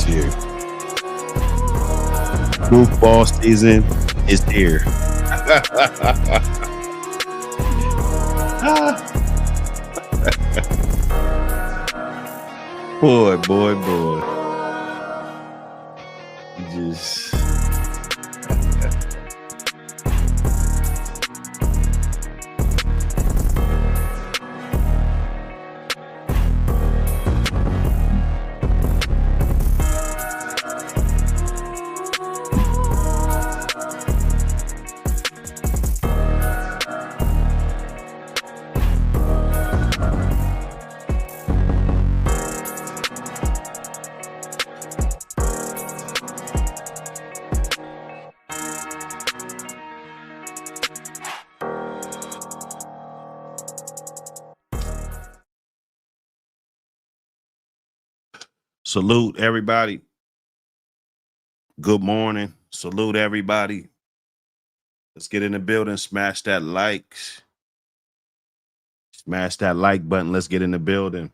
here. Goofball season is here. Boy. You just salute everybody. Good morning. Salute everybody. Let's get in the building. Smash that likes. Smash that like button. Let's get in the building.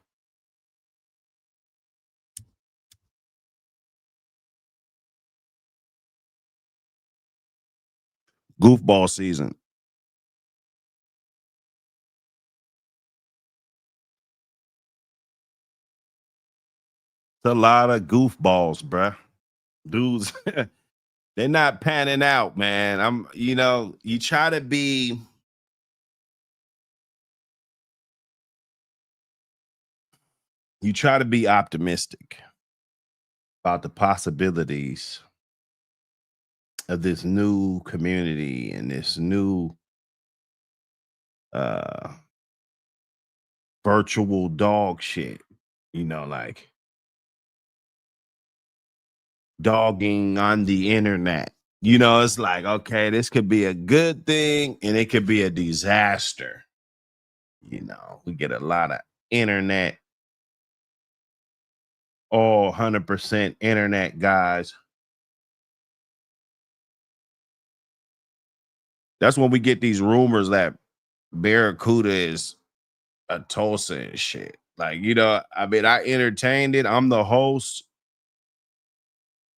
Goofball season. It's a lot of goofballs, bruh. Dudes, they're not panning out, man. You try to be optimistic about the possibilities of this new community and this new virtual dog shit, like dogging on the internet. It's like, okay, this could be a good thing and it could be a disaster. We get a lot of internet, all 100% internet guys. That's when we get these rumors that Barracuda is a Tulsa and shit. Like, I entertained it. I'm the host,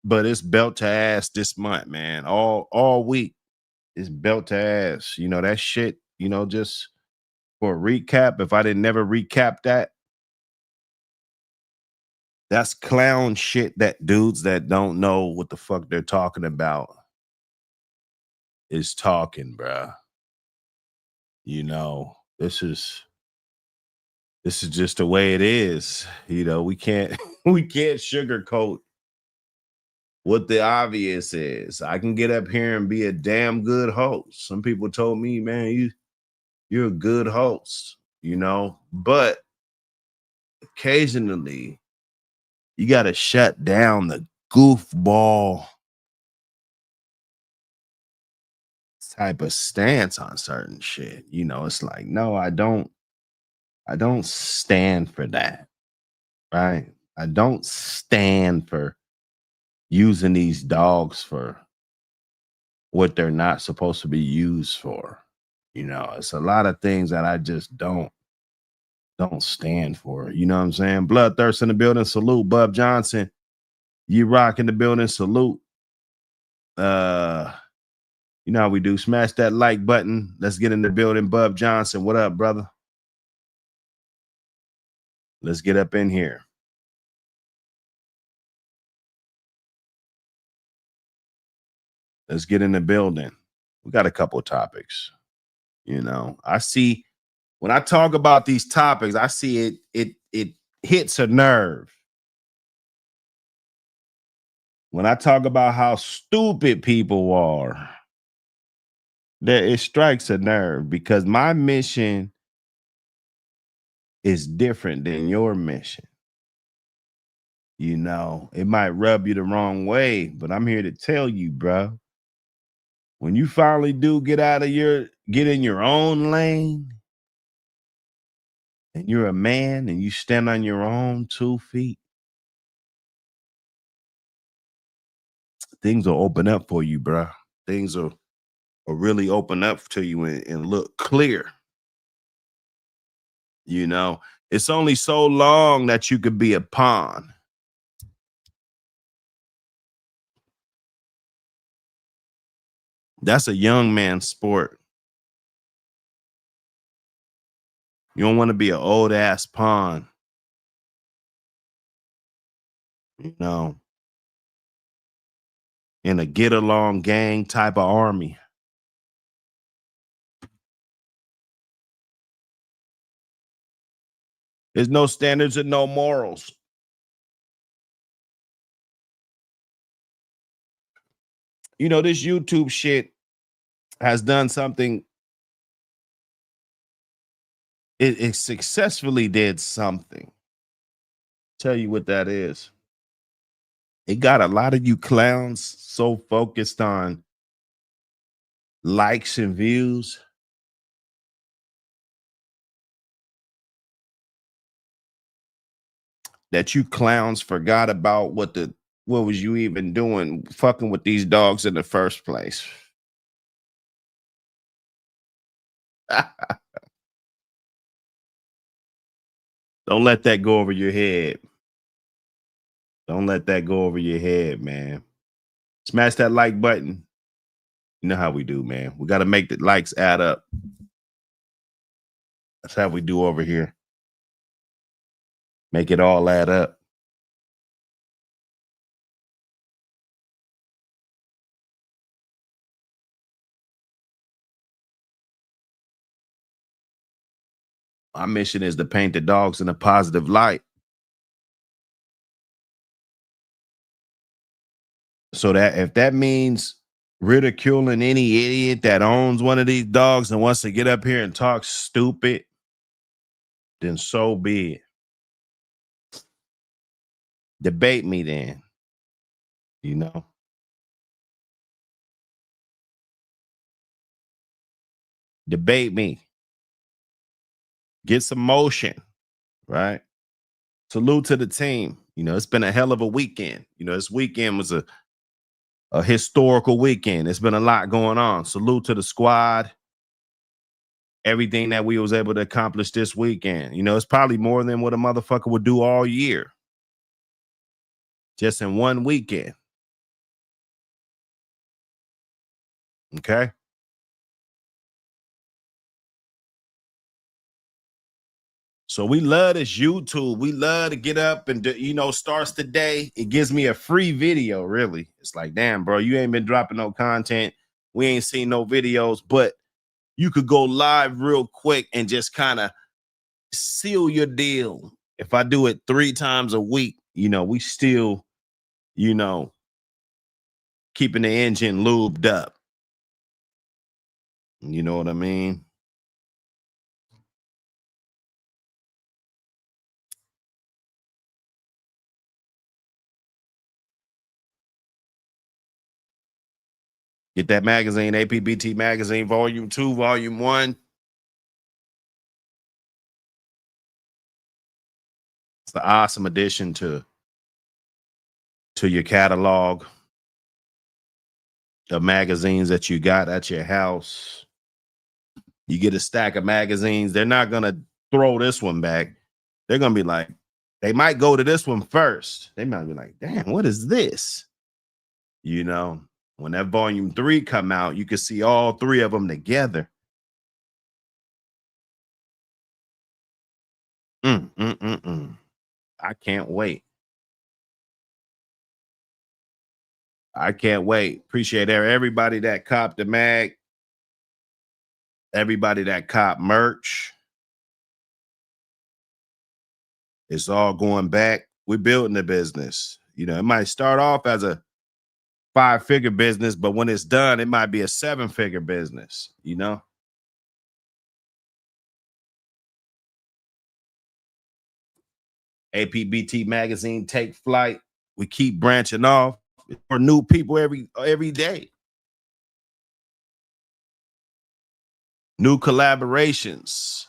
but it's belt to ass this month, man. All week it's belt to ass. That shit, just for a recap, if I didn't never recap that, that's clown shit that dudes that don't know what the fuck they're talking about is talking, bruh. This is just the way it is. We can't sugarcoat what the obvious is. I can get up here and be a damn good host. Some people told me, man, you're a good host, but occasionally you got to shut down the goofball type of stance on certain shit. It's like, no, I don't stand for that. Right? I don't stand for using these dogs for what they're not supposed to be used for. It's a lot of things that I just don't stand for. You know what I'm saying? Bloodthirst in the building. Salute, Bub Johnson. You rock in the building. Salute. You know how we do. Smash that like button. Let's get in the building. Bub Johnson, what up, brother? Let's get up in here. Let's get in the building. We got a couple of topics. I see when I talk about these topics, I see it hits a nerve. When I talk about how stupid people are, that it strikes a nerve because my mission is different than your mission. It might rub you the wrong way, but I'm here to tell you, bro. When you finally do get in your own lane, and you're a man and you stand on your own 2 feet, things will open up for you, bro. Things will really open up to you and look clear. It's only so long that you could be a pawn. That's a young man's sport. You don't want to be an old ass pawn, you know, in a get along gang type of army. There's no standards and no morals. You know, this YouTube shit has done something. It successfully did something. Tell you what that is. It got a lot of you clowns so focused on likes and views that you clowns forgot about what was you even doing fucking with these dogs in the first place. Don't let that go over your head. Don't let that go over your head, man. Smash that like button. You know how we do, man. We got to make the likes add up. That's how we do over here. Make it all add up. My mission is to paint the dogs in a positive light. So that if that means ridiculing any idiot that owns one of these dogs and wants to get up here and talk stupid, then so be it. Debate me then, you know. Debate me. Get some motion, right? Salute to the team. You know, it's been a hell of a weekend. You know, this weekend was a historical weekend. It's been a lot going on. Salute to the squad. Everything that we was able to accomplish this weekend. You know, it's probably more than what a motherfucker would do all year. Just in one weekend. Okay. So we love this YouTube. We love to get up and, you know, starts the day. It gives me a free video, really. It's like, damn, bro, you ain't been dropping no content. We ain't seen no videos, but you could go live real quick and just kind of seal your deal. If I do it 3 times a week, you know, we still, you know, keeping the engine lubed up. You know what I mean? Get that magazine, APBT Magazine, Volume 2, Volume 1. It's an awesome addition to your catalog of magazines that you got at your house. You get a stack of magazines. They're not going to throw this one back. They're going to be like, they might go to this one first. They might be like, damn, what is this? You know, when that volume 3 come out, you can see all 3 of them together. I can't wait. I can't wait. Appreciate everybody that copped the mag, everybody that copped merch. It's all going back. We're building the business. You know, it might start off as a 5-figure business, but when it's done, it might be a 7-figure business, you know? APBT Magazine take flight. We keep branching off for new people every day. New collaborations.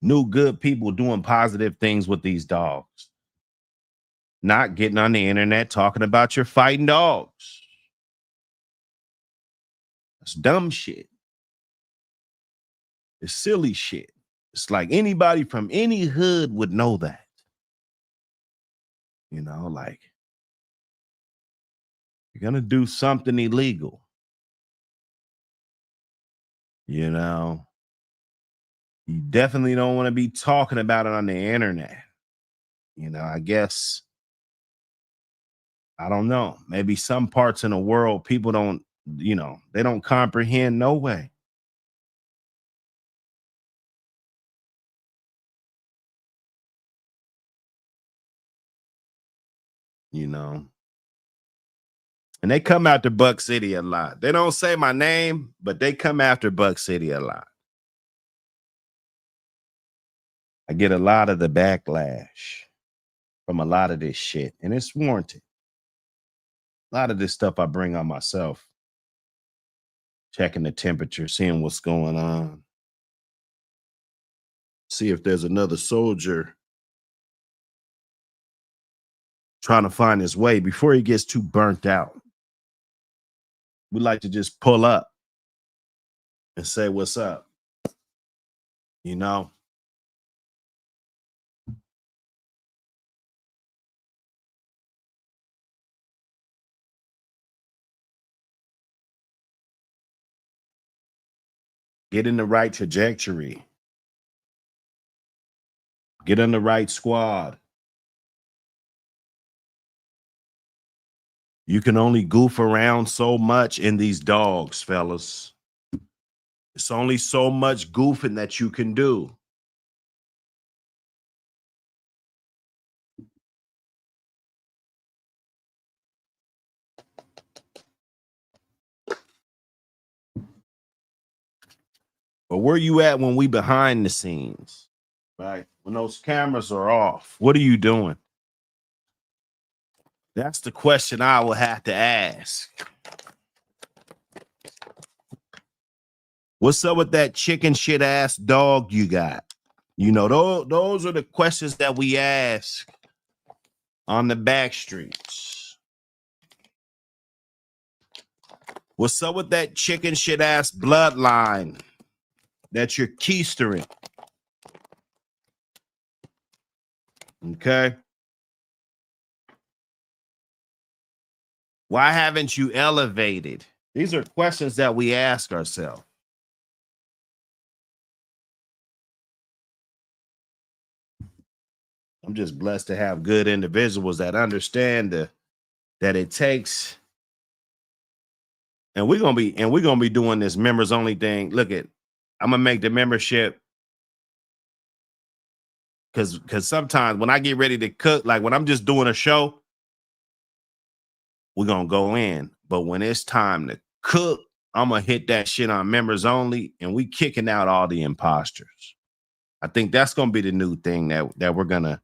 New good people doing positive things with these dogs. Not getting on the internet talking about your fighting dogs. That's dumb shit. It's silly shit. It's like anybody from any hood would know that. You know, like, you're going to do something illegal. You know, you definitely don't want to be talking about it on the internet. You know, I guess, I don't know. Maybe some parts in the world people don't, they don't comprehend no way. You know, and they come after Buck City a lot. They don't say my name, but they come after Buck City a lot. I get a lot of the backlash from a lot of this shit, and it's warranted. A lot of this stuff I bring on myself, checking the temperature, seeing what's going on, see if there's another soldier trying to find his way before he gets too burnt out. We like to just pull up and say, what's up? You know? Get in the right trajectory. Get in the right squad. You can only goof around so much in these dogs, fellas. It's only so much goofing that you can do. But where you at when we behind the scenes, right? When those cameras are off, what are you doing? That's the question I will have to ask. What's up with that chicken shit ass dog you got? You know, those are the questions that we ask on the back streets. What's up with that chicken shit ass bloodline that you're keistering? Okay. Why haven't you elevated? These are questions that we ask ourselves. I'm just blessed to have good individuals that understand that it takes. And we're gonna be doing this members only thing. Look at, I'm gonna make the membership because sometimes when I get ready to cook, like when I'm just doing a show, we're gonna go in. But when it's time to cook, I'm gonna hit that shit on members only, and we kicking out all the imposters. I think that's gonna be the new thing that we're gonna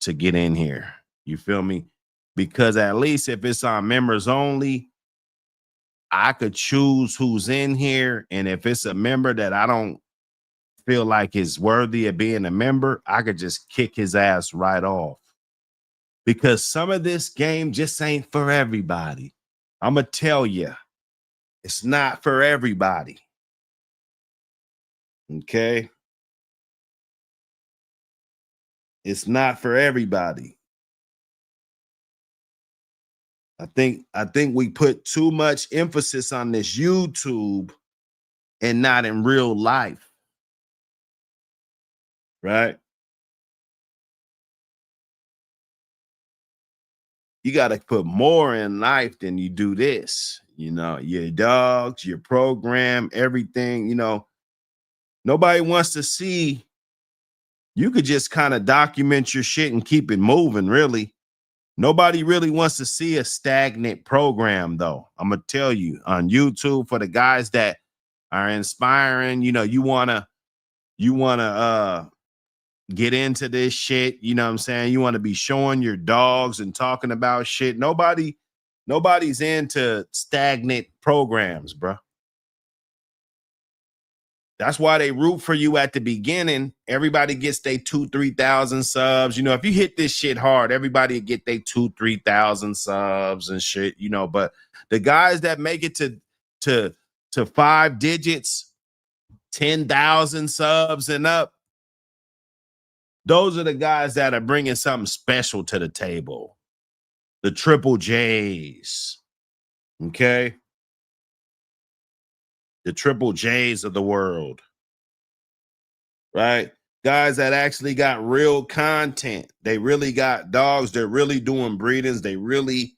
to get in here. You feel me? Because at least if it's on members only, I could choose who's in here. And if it's a member that I don't feel like is worthy of being a member, I could just kick his ass right off. Because some of this game just ain't for everybody. I'm going to tell you, it's not for everybody. Okay? It's not for everybody. I think we put too much emphasis on this YouTube and not in real life. Right? You got to put more in life than you do this. You know, your dogs, your program, everything, nobody wants to see. You could just kind of document your shit and keep it moving, really. Nobody really wants to see a stagnant program, though. I'm going to tell you, on YouTube, for the guys that are inspiring, you want to get into this shit, you know what I'm saying? You want to be showing your dogs and talking about shit. Nobody's into stagnant programs, bro. That's why they root for you at the beginning. Everybody gets their 2,000-3,000 subs. If you hit this shit hard, everybody get their 2,000-3,000 subs and shit. But the guys that make it to 5 digits, 10,000 subs and up, those are the guys that are bringing something special to the table. The triple J's. Okay. the Triple J's of the world, right? Guys that actually got real content. They really got dogs. They're really doing breedings. They really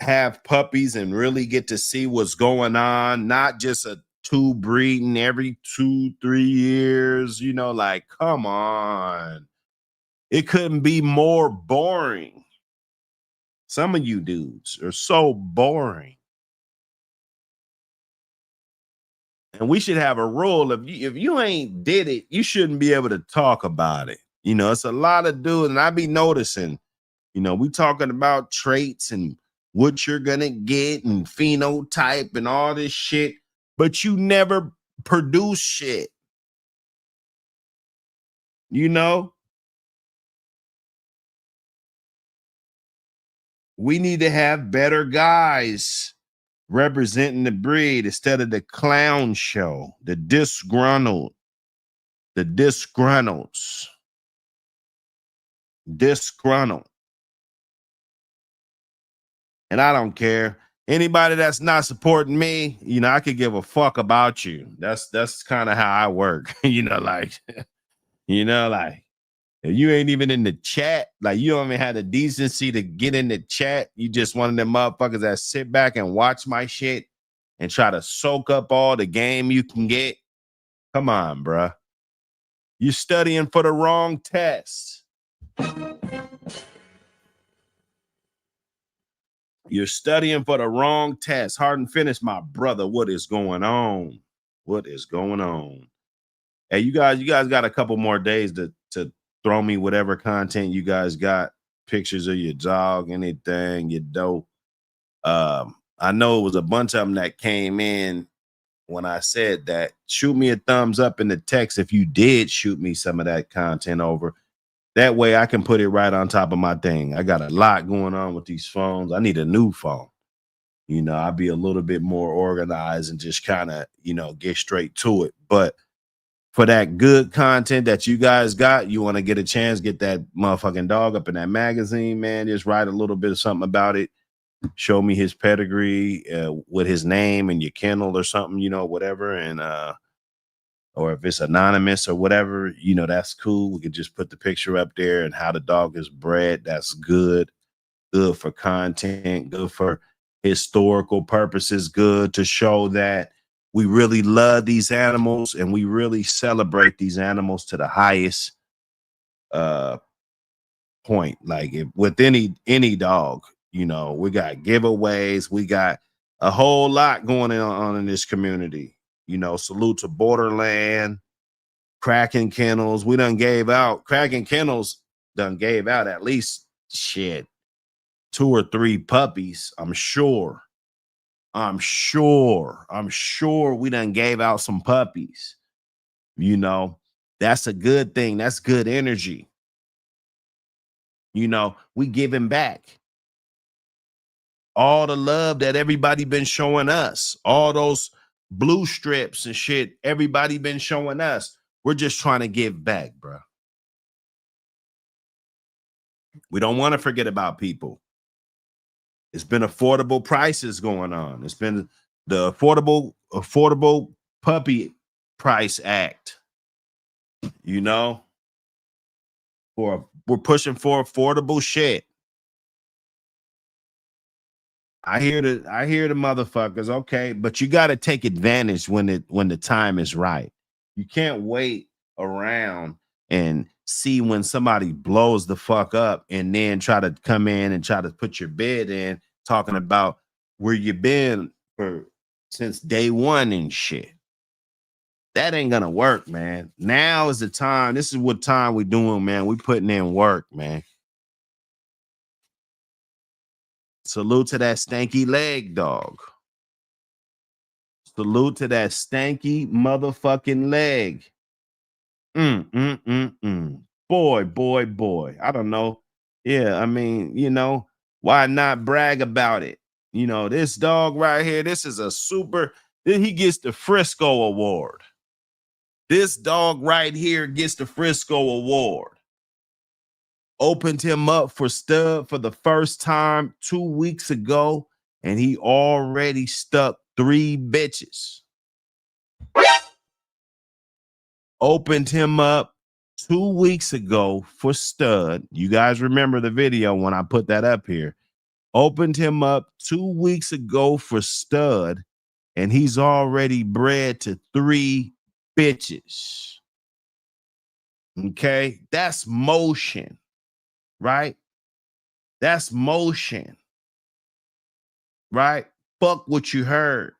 have puppies and really get to see what's going on, not just a two breeding every 2-3 years. You know, like, come on. It couldn't be more boring. Some of you dudes are so boring. And we should have a rule. If you ain't did it, you shouldn't be able to talk about it. You know, it's a lot of dudes, and I be noticing, you know, we talking about traits and what you're gonna get and phenotype and all this shit, but you never produce shit. You know, we need to have better guys representing the breed instead of the clown show, the disgruntled, the disgruntled. And I don't care. Anybody that's not supporting me, you know, I could give a fuck about you. That's kind of how I work. You know, like, like if you ain't even in the chat, like you don't even have the decency to get in the chat. You just one of them motherfuckers that sit back and watch my shit and try to soak up all the game you can get. Come on, bruh. You're studying for the wrong test. You're studying for the wrong test. Hard and finished, my brother. What is going on? What is going on? Hey, you guys got a couple more days to throw me whatever content you guys got. Pictures of your dog, anything, your dope. I know it was a bunch of them that came in when I said that. Shoot me a thumbs up in the text if you did shoot me some of that content over. That way I can put it right on top of my thing. I got a lot going on with these phones. I need a new phone. You know, I'll be a little bit more organized and just kind of, you know, get straight to it. But for that good content that you guys got, you want to get a chance, get that motherfucking dog up in that magazine, man. Just write a little bit of something about it. Show me his pedigree with his name and your kennel or something, you know, whatever. And or if it's anonymous or whatever, you know, that's cool. We could just put the picture up there and how the dog is bred. That's good. Good for content, good for historical purposes, good to show that we really love these animals and we really celebrate these animals to the highest point. Like if, with any dog, you know, we got giveaways, we got a whole lot going on in this community. You know, salute to Borderland, Cracking Kennels. We done gave out, Cracking Kennels done gave out at least shit 2 or 3 puppies. I'm sure we done gave out some puppies. You know, that's a good thing. That's good energy. You know, we giving back all the love that everybody been showing us, all those blue strips and shit everybody been showing us. We're just trying to give back, bro. We don't want to forget about people. It's been affordable prices going on. It's been the affordable puppy price act. You know, we're pushing for affordable shit. I hear the motherfuckers. Okay, but you got to take advantage when the time is right. You can't wait around and see when somebody blows the fuck up and then try to come in and try to put your bid in, talking about where you been for since day one and shit. That ain't gonna work, man. Now is the time. This is what time we doing, man. We putting in work, man. Salute to that stanky leg dog. Salute to that stanky motherfucking leg. Boy. I don't know. Yeah, I mean, you know, why not brag about it? You know, this dog right here, this is a super, then he gets the Frisco Award. This dog right here gets the Frisco Award. Opened him up for stud for the first time 2 weeks ago, and he already stuck 3 bitches. Opened him up 2 weeks ago for stud. You guys remember the video when I put that up here. Opened him up 2 weeks ago for stud, and he's already bred to 3 bitches. Okay, that's motion, right? That's motion, right? Fuck what you heard.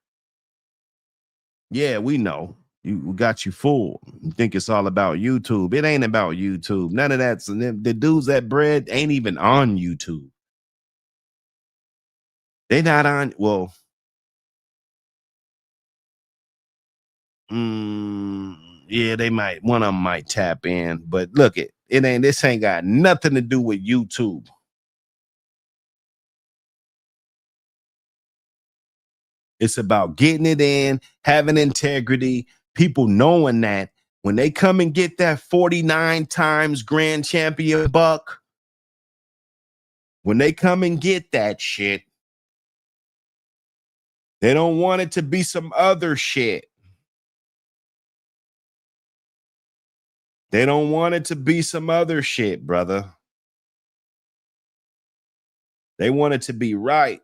Yeah, we know. We got you fooled. You think it's all about YouTube. It ain't about YouTube. None of that. The dudes that bred ain't even on YouTube. They not on, well, yeah, they might, one of them might tap in, but look, this ain't got nothing to do with YouTube. It's about getting it in, having integrity, people knowing that when they come and get that 49 times grand champion buck, when they come and get that shit, they don't want it to be some other shit. They don't want it to be some other shit, brother. They want it to be right.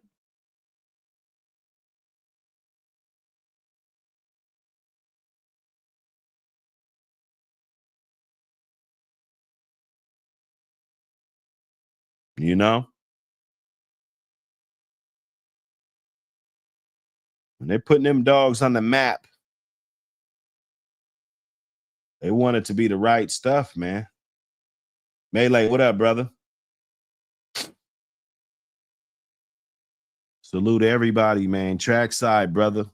You know? When they're putting them dogs on the map, they want it to be the right stuff, man. Melee, what up, brother? Salute everybody, man. Trackside, brother.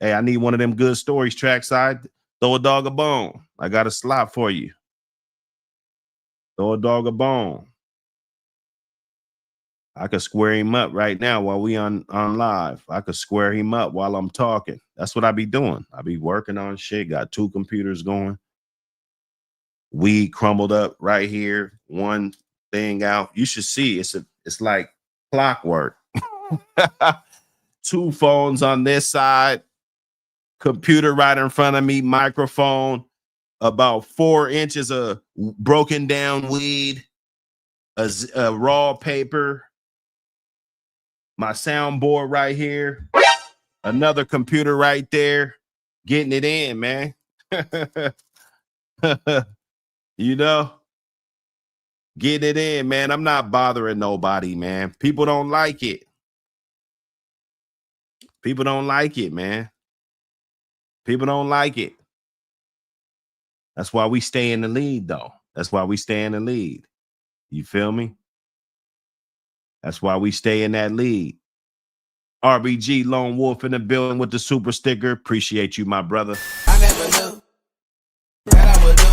Hey, I need one of them good stories, trackside. Throw a dog a bone. I got a slot for you. Throw a dog a bone. I could square him up right now while we on live. I could square him up while I'm talking. That's what I be doing. I be working on shit. Got 2 computers going. Weed crumbled up right here. One thing out. You should see. It's like clockwork. 2 phones on this side. Computer right in front of me. Microphone. About 4 inches of broken down weed. A raw paper. My soundboard right here. Another computer right there. Getting it in, man. You know? Get it in, man. I'm not bothering nobody, man. People don't like it. People don't like it, man. People don't like it. That's why we stay in the lead, though. That's why we stay in the lead. You feel me? That's why we stay in that lead. RBG Lone Wolf in the building with the super sticker. Appreciate you, my brother. I never knew that I would do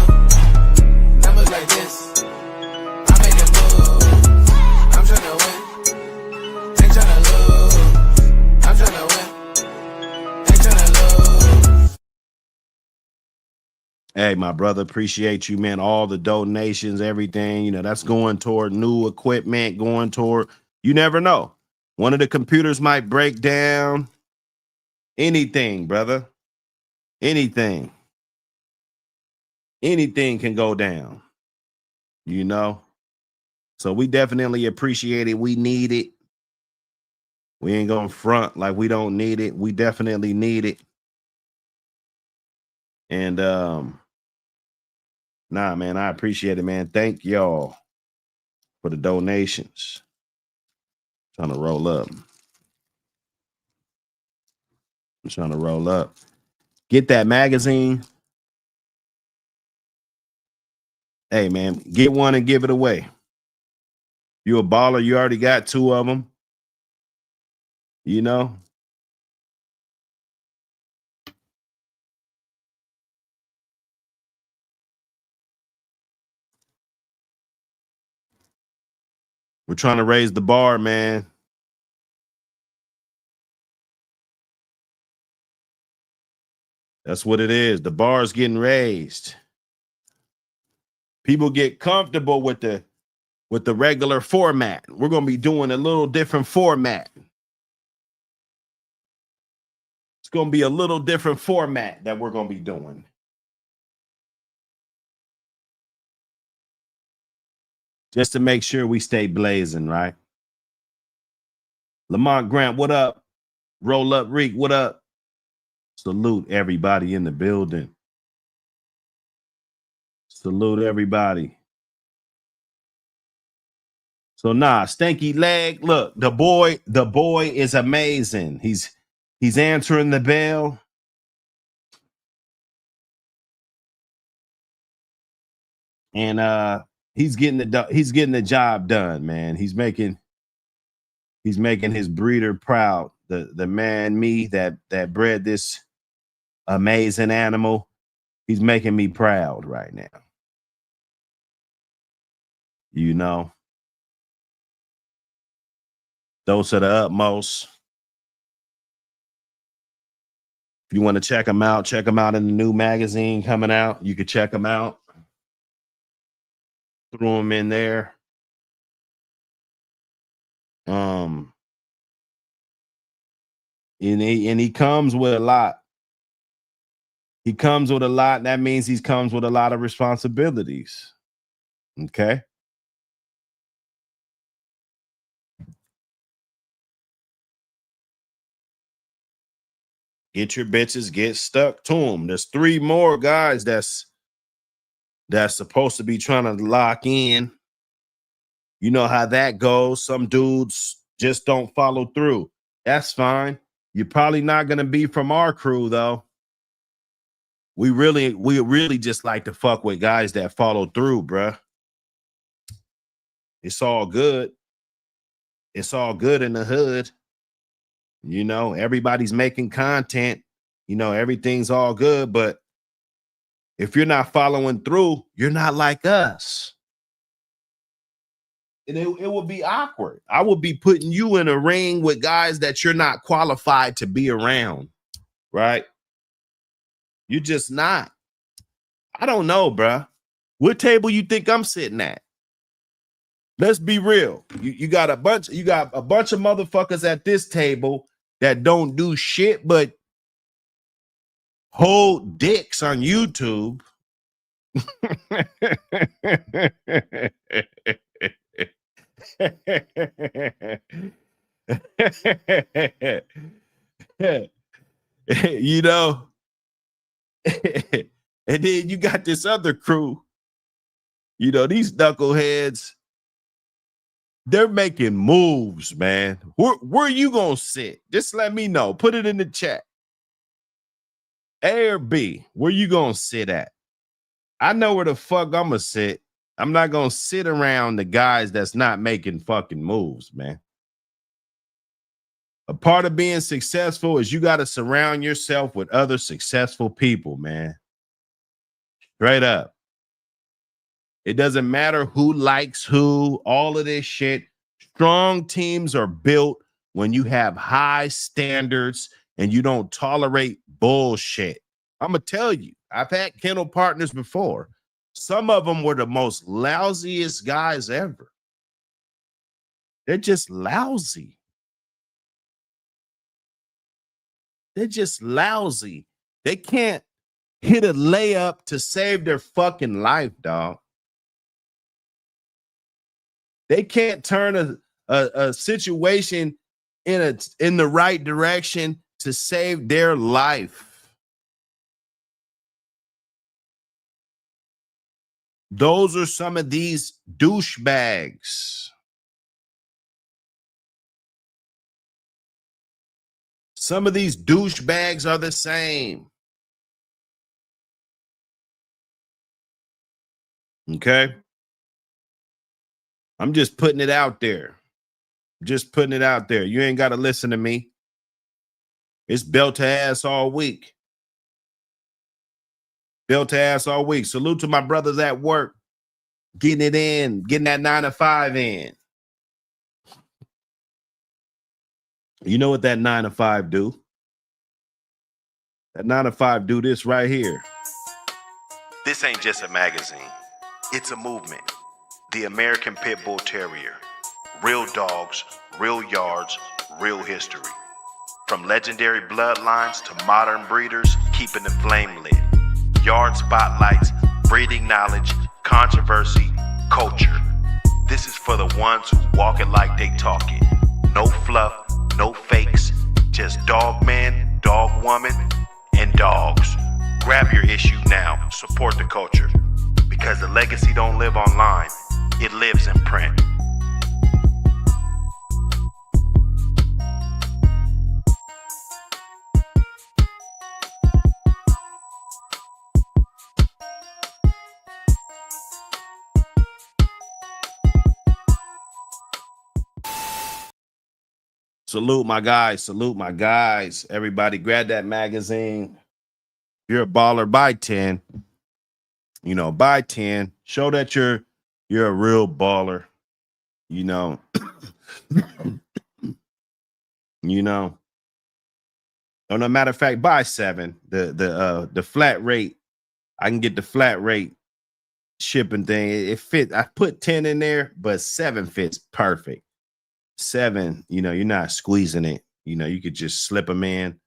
numbers like this. I make a move. I'm trying to win. Ain't trying to lose. I'm trying to win. Ain't trying to lose. Hey, my brother, appreciate you, man. All the donations, everything, you know, that's going toward new equipment, going toward, you never know. One of the computers might break down. Anything, brother. Anything. Anything can go down, you know? So we definitely appreciate it. We need it. We ain't gonna front like we don't need it. We definitely need it. And nah, man, I appreciate it, man. Thank y'all for the donations. Trying to roll up. I'm trying to roll up. Get that magazine. Hey, man, get one and give it away. You a baller, you already got 2 of them. You know? We're trying to raise the bar, man. That's what it is. The bar is getting raised. People get comfortable with the regular format. We're going to be doing a little different format. It's going to be a little different format that we're going to be doing. Just to make sure we stay blazing, right? Lamont Grant, what up? Roll up Reek, what up? Salute everybody in the building. Salute everybody. So Stanky Leg, look, the boy is amazing. He's answering the bell. And he's getting the job done, man. He's making his breeder proud. The man, me, that bred this amazing animal, he's making me proud right now. You know, those are the utmost. If you want to check them out in the new magazine coming out. You could check them out. Throw them in there. And he comes with a lot. He comes with a lot. That means he comes with a lot of responsibilities. Okay. Get your bitches, get stuck to them. There's 3 more guys that's supposed to be trying to lock in. You know how that goes. Some dudes just don't follow through. That's fine. You're probably not going to be from our crew, though. We really just like to fuck with guys that follow through, bruh. It's all good. It's all good in the hood. You know, everybody's making content. You know, everything's all good. But if you're not following through, you're not like us. And it would be awkward. I would be putting you in a ring with guys that you're not qualified to be around, right? You're just not. I don't know, bruh. What table you think I'm sitting at? Let's be real. You got a bunch of motherfuckers at this table that don't do shit but hold dicks on YouTube. You know, and then you got this other crew. You know, these knuckleheads, they're making moves, man. Where you gonna sit? Just let me know. Put it in the chat. A or B, where you gonna sit at? I know where the fuck I'm gonna sit. I'm not gonna sit around the guys that's not making fucking moves, man. A part of being successful is you got to surround yourself with other successful people, man. Straight up. It doesn't matter who likes who, all of this shit. Strong teams are built when you have high standards and you don't tolerate bullshit. I'm going to tell you, I've had kennel partners before. Some of them were the most lousiest guys ever. They're just lousy. They're just lousy. They can't hit a layup to save their fucking life, dog. They can't turn a situation in the right direction to save their life. Those are some of these douchebags. Some of these douchebags are the same. Okay? I'm just putting it out there. Just putting it out there. You ain't got to listen to me. It's belt to ass all week. Belt to ass all week. Salute to my brothers at work. Getting it in. Getting that 9 to 5 in. You know what that 9 to 5 do? That 9 to 5 do this right here. This ain't just a magazine. It's a movement. The American Pit Bull Terrier. Real dogs, real yards, real history. From legendary bloodlines to modern breeders, keeping the flame lit. Yard spotlights, breeding knowledge, controversy, culture. This is for the ones who walk it like they talk it. No fluff, no fakes, just dog man, dog woman, and dogs. Grab your issue now, support the culture. Because the legacy don't live online, it lives in print. Salute my guys. Salute my guys. Everybody grab that magazine. If you're a baller, buy 10. You know, buy 10. Show that you're a real baller. You know. You know. Oh, no matter of fact, buy 7. The flat rate. I can get the flat rate shipping thing. It fit. I put 10 in there, but 7 fits perfect. 7, you know, you're not squeezing it. You know, you could just slip them in.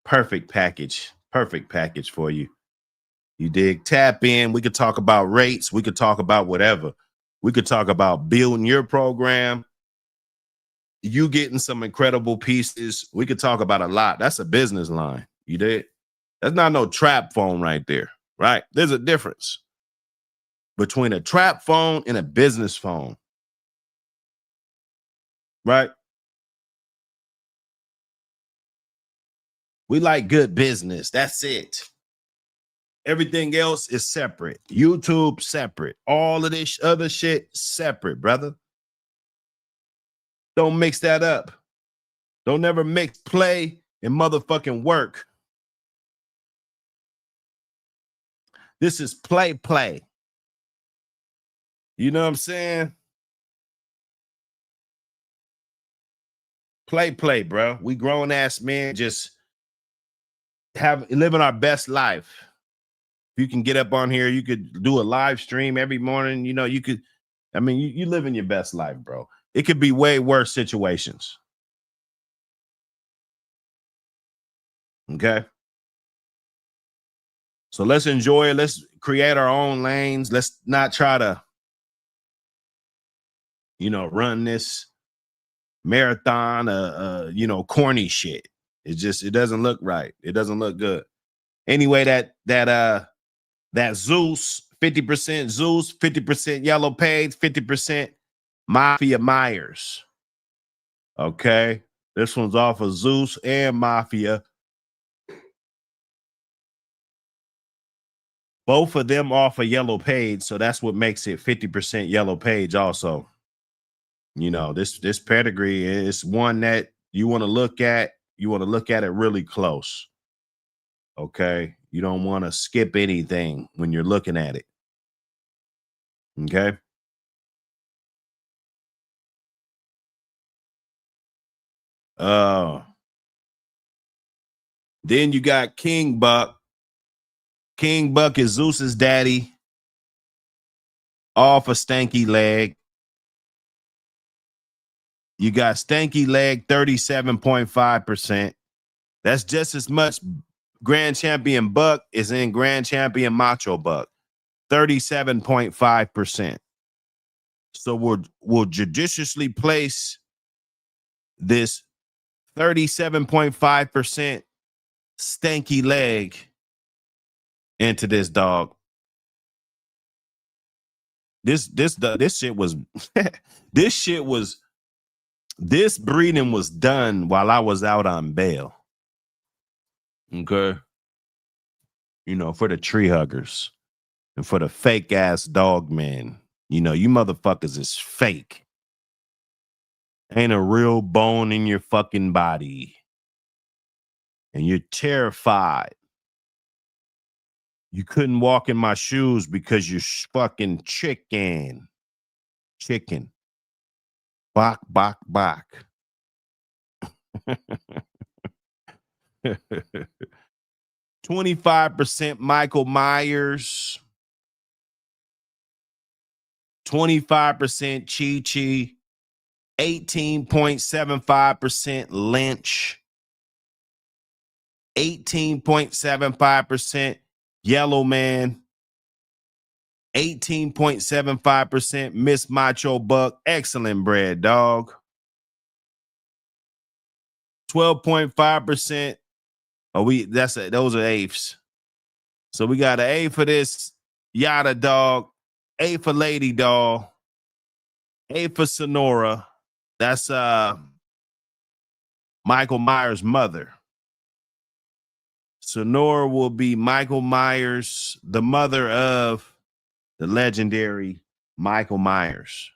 Perfect package for you. You dig? Tap in. We could talk about rates. We could talk about whatever. We could talk about building your program. You getting some incredible pieces. We could talk about a lot. That's a business line. You dig? That's not no trap phone right there, right? There's a difference between a trap phone and a business phone. Right? We like good business. That's it. Everything else is separate. YouTube separate. All of this other shit separate, brother. Don't mix that up. Don't ever mix play and motherfucking work. This is play. You know what I'm saying? Play, bro. We grown ass men just living our best life. If you can get up on here, you could do a live stream every morning. You know, you could, I mean, you living your best life, bro. It could be way worse situations. Okay. So let's enjoy it. Let's create our own lanes. Let's not try to, you know, run this marathon, you know, corny shit. It doesn't look right. It doesn't look good. Anyway, that Zeus, 50% Zeus, 50% Yellow Page, 50% Mafia Myers. Okay. This one's off of Zeus and Mafia. Both of them off a Yellow Page, so that's what makes it 50% Yellow Page also. You know, this pedigree is one that you want to look at. You want to look at it really close. Okay. You don't want to skip anything when you're looking at it. Okay. Then you got King Buck. King Buck is Zeus's daddy. Off a stanky leg. You got stanky leg, 37.5%. That's just as much Grand Champion Buck is in Grand Champion Macho Buck, 37.5%. So we'll judiciously place this 37.5% stanky leg into this dog. This shit was this breeding was done while I was out on bail. Okay. You know, for the tree huggers and for the fake ass dog men. You know, you motherfuckers is fake. Ain't a real bone in your fucking body. And you're terrified. You couldn't walk in my shoes because you're fucking chicken. Chicken. Bok. 25% Michael Myers. 25% Chi-Chi. 18.75% Lynch. 18.75% Yellow Man, 18.75% Miss Macho Buck, excellent bred dog. 12.5%. Those are eighths. So we got an A for this Yada dog, A for Lady Dog, A for Sonora. That's Michael Myers' mother. Sonora will be Michael Myers, the mother of the legendary Michael Myers.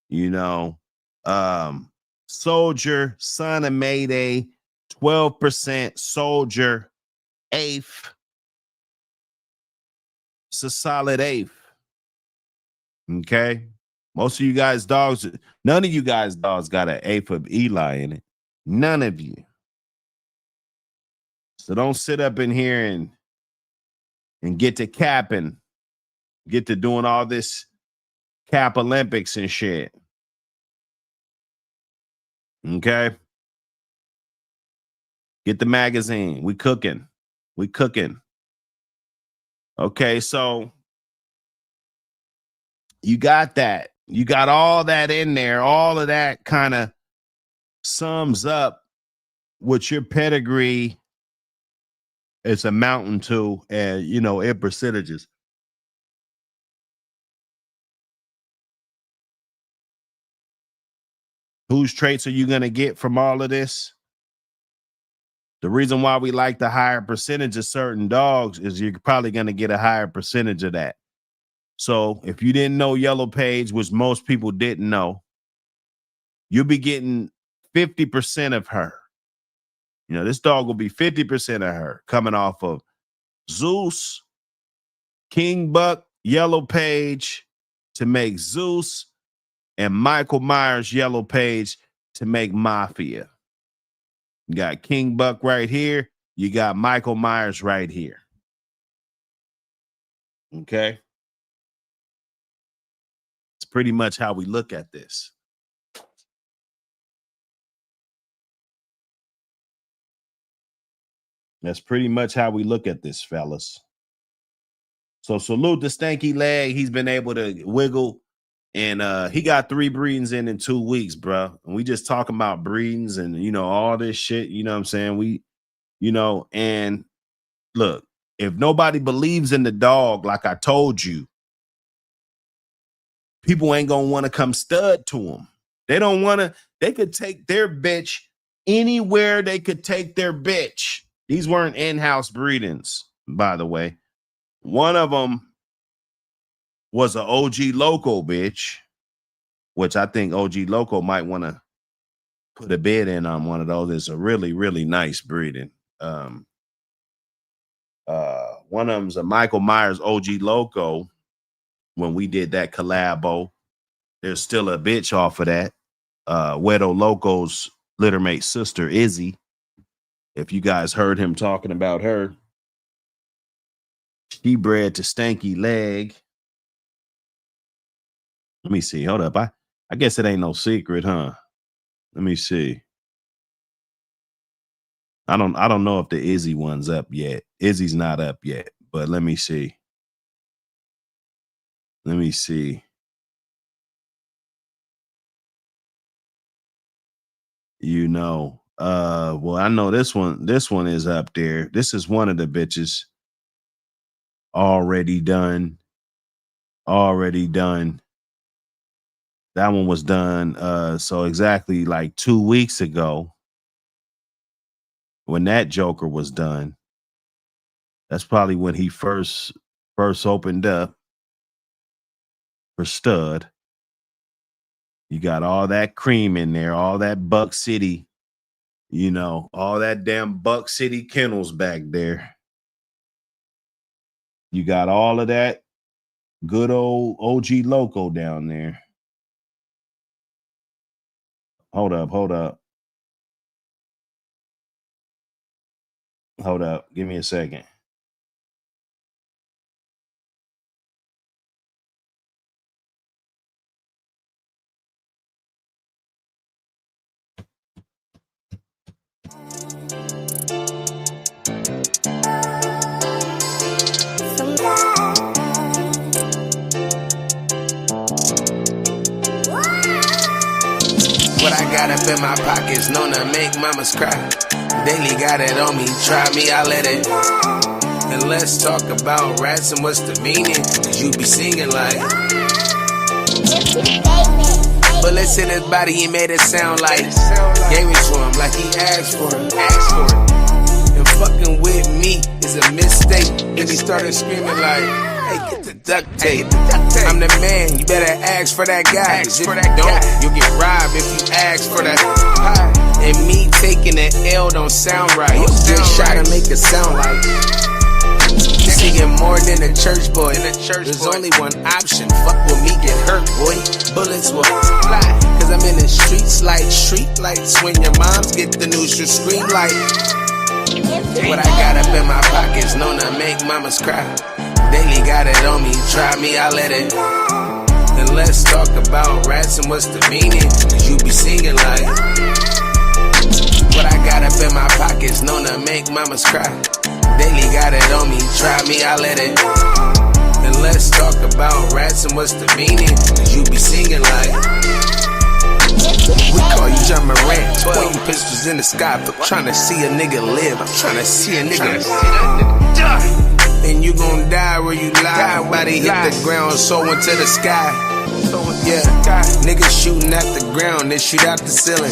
You know, Soldier, son of Mayday, 12% Soldier, eighth. It's a solid eighth. Okay. Most of you guys' dogs, none of you guys' dogs got an eighth of Eli in it. None of you. So don't sit up in here and get to capping, get to doing all this cap Olympics and shit. Okay. Get the magazine. We cooking. We cooking. Okay, so you got that. You got all that in there. All of that kind of sums up what your pedigree is amounting to, and in percentages. Whose traits are you going to get from all of this? The reason why we like the higher percentage of certain dogs is you're probably going to get a higher percentage of that. So if you didn't know Yellow Page, which most people didn't know, you'll be getting 50% of her. This dog will be 50% of her coming off of Zeus, King Buck, Yellow Page to make Zeus, and Michael Myers, Yellow Page to make Mafia. You got King Buck right here. You got Michael Myers right here. Okay. It's pretty much how we look at this. That's pretty much how we look at this, fellas. So salute the Stanky Leg. He's been able to wiggle, and he got 3 breedings in 2 weeks, bro. And we just talking about breedings and all this shit. You know what I'm saying? And look, if nobody believes in the dog, like I told you, people ain't gonna want to come stud to them. They don't want to. They could take their bitch anywhere. They could take their bitch. These weren't in-house breedings, by the way. One of them was an OG Loco bitch, which I think OG Loco might want to put a bid in on one of those. It's a really, really nice breeding. One of them's a Michael Myers OG Loco. When we did that collabo, there's still a bitch off of that. Wedo Loco's littermate sister, Izzy. If you guys heard him talking about her, she bred to Stanky Leg. Let me see. Hold up. I guess it ain't no secret, huh? Let me see. I don't know if the Izzy one's up yet. Izzy's not up yet, but let me see. Let me see. Well, I know this one is up there. This is one of the bitches. Already done. That one was done so exactly like 2 weeks ago when that Joker was done. That's probably when he first opened up for stud. You got all that cream in there, all that Buck City, all that damn Buck City kennels back there. You got all of that good old OG Loco down there. Hold up. Give me a second. What I got up in my pockets, known to make mamas cry. Daily got it on me, try me, I let it. And let's talk about rats and what's the meaning. Cause you be singing like bullets in his body, he made it sound like gave it to him like he asked for it. And fucking with me is a mistake. And he started screaming like, hey, get the duct tape. I'm the man, you better ask for that guy. Cause if you don't, you'll get robbed if you ask for that pie. And me taking an L don't sound right. You just try to make it sound like singing more than a church boy. There's only one option. Fuck with me, get hurt, boy. Bullets will fly. Cause I'm in the streets like street lights. When your moms get the news, you scream like. What I got up in my pockets, known to make mamas cry. Daily got it on me, try me, I let it. And let's talk about rats and what's the meaning. Cause you be singing like. What I got up in my pockets, known to make mamas cry. Daily got it on me, try me, I let it. And let's talk about rats and what's the meaning. Cause you be singing like. We call you John Morant, pointing pistols in the sky, but trying to see a nigga live. I'm trying to see a nigga die. And you gon' die where you lie. Body hit the ground, soar into the sky. Yeah, niggas shooting at the ground, they shoot out the ceiling.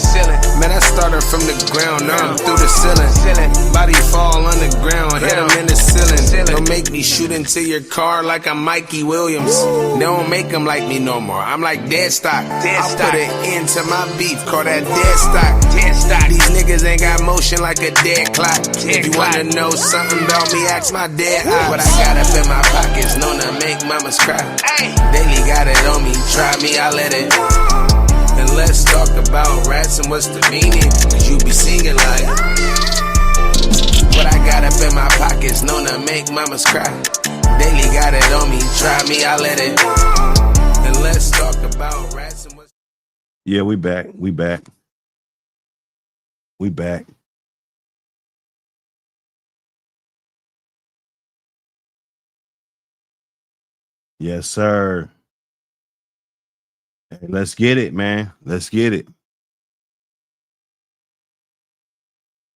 Man, I started from the ground, now I'm through the ceiling. Body fall on the ground, hit him in the ceiling. Don't make me shoot into your car like I'm Mikey Williams. They don't make them like me no more, I'm like dead stock. I'll put an end to my beef, call that dead stock. These niggas ain't got motion like a dead clock. If you wanna know something about me, ask my dead eye. What I got up in my pockets, known to make mamas cry. Daily got it on me, try me, I let it. And let's talk about rats and what's the meaning. Cause you be singing like. What I got up in my pockets, known to make mamas cry. Daily got it on me, try me, I let it. And let's talk about rats and what's. Yeah, we back. We back. Yes, sir. Hey, let's get it, man. Let's get it.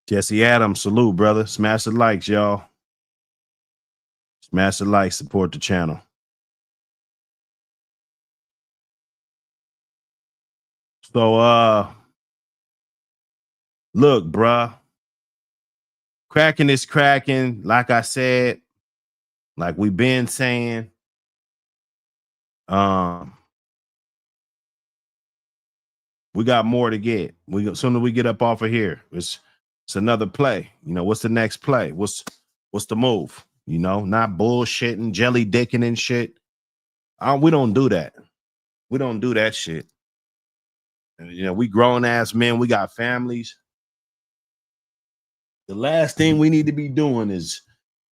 Jesse Adams, salute, brother. Smash the likes, y'all. Smash the likes, support the channel. So, look, bruh. Cracking is cracking. Like I said, like we've been saying. We got more to get. Soon as we get up off of here, it's another play. You know, what's the next play? What's the move? You know, not bullshitting, jelly dicking and shit. We don't do that. We don't do that shit. And, you know, we grown ass men. We got families. The last thing we need to be doing is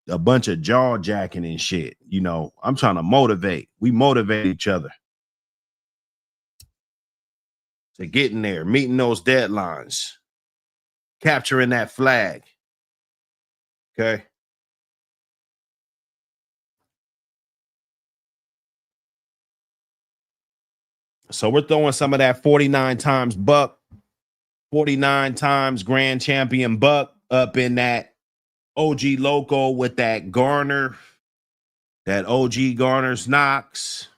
a bunch of jaw jacking and shit. You know, I'm trying to motivate. We motivate each other to getting there, meeting those deadlines, capturing that flag. Okay. So we're throwing some of that 49 times buck, 49 times grand champion buck up in that OG loco with that Garner, that OG Garner's Knox.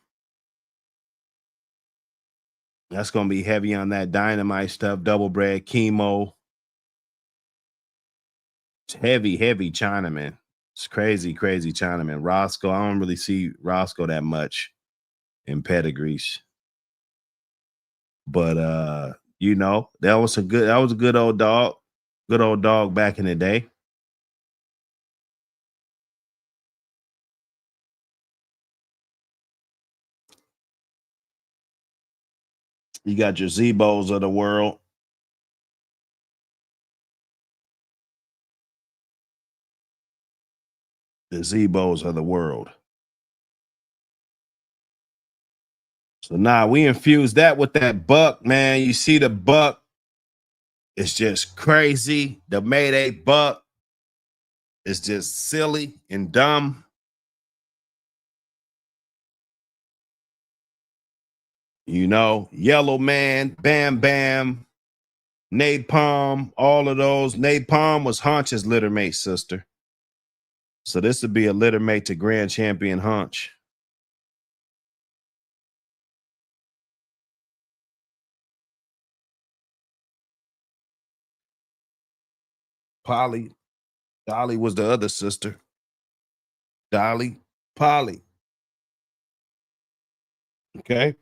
That's going to be heavy on that dynamite stuff, double bread, chemo. It's heavy, heavy Chinaman. It's crazy, crazy Chinaman. Roscoe, I don't really see Roscoe that much in pedigrees. But you know, that was a good old dog. Good old dog back in the day. You got your Zebos of the world. The Zebos of the world. So now we infuse that with that buck, man. You see the buck. It's just crazy. The Mayday buck is just silly and dumb. You know, Yellow Man, Bam Bam, Napalm, all of those. Napalm was Hunch's littermate sister. So this would be a littermate to Grand Champion Hunch. Polly. Dolly was the other sister. Dolly, Polly. Okay.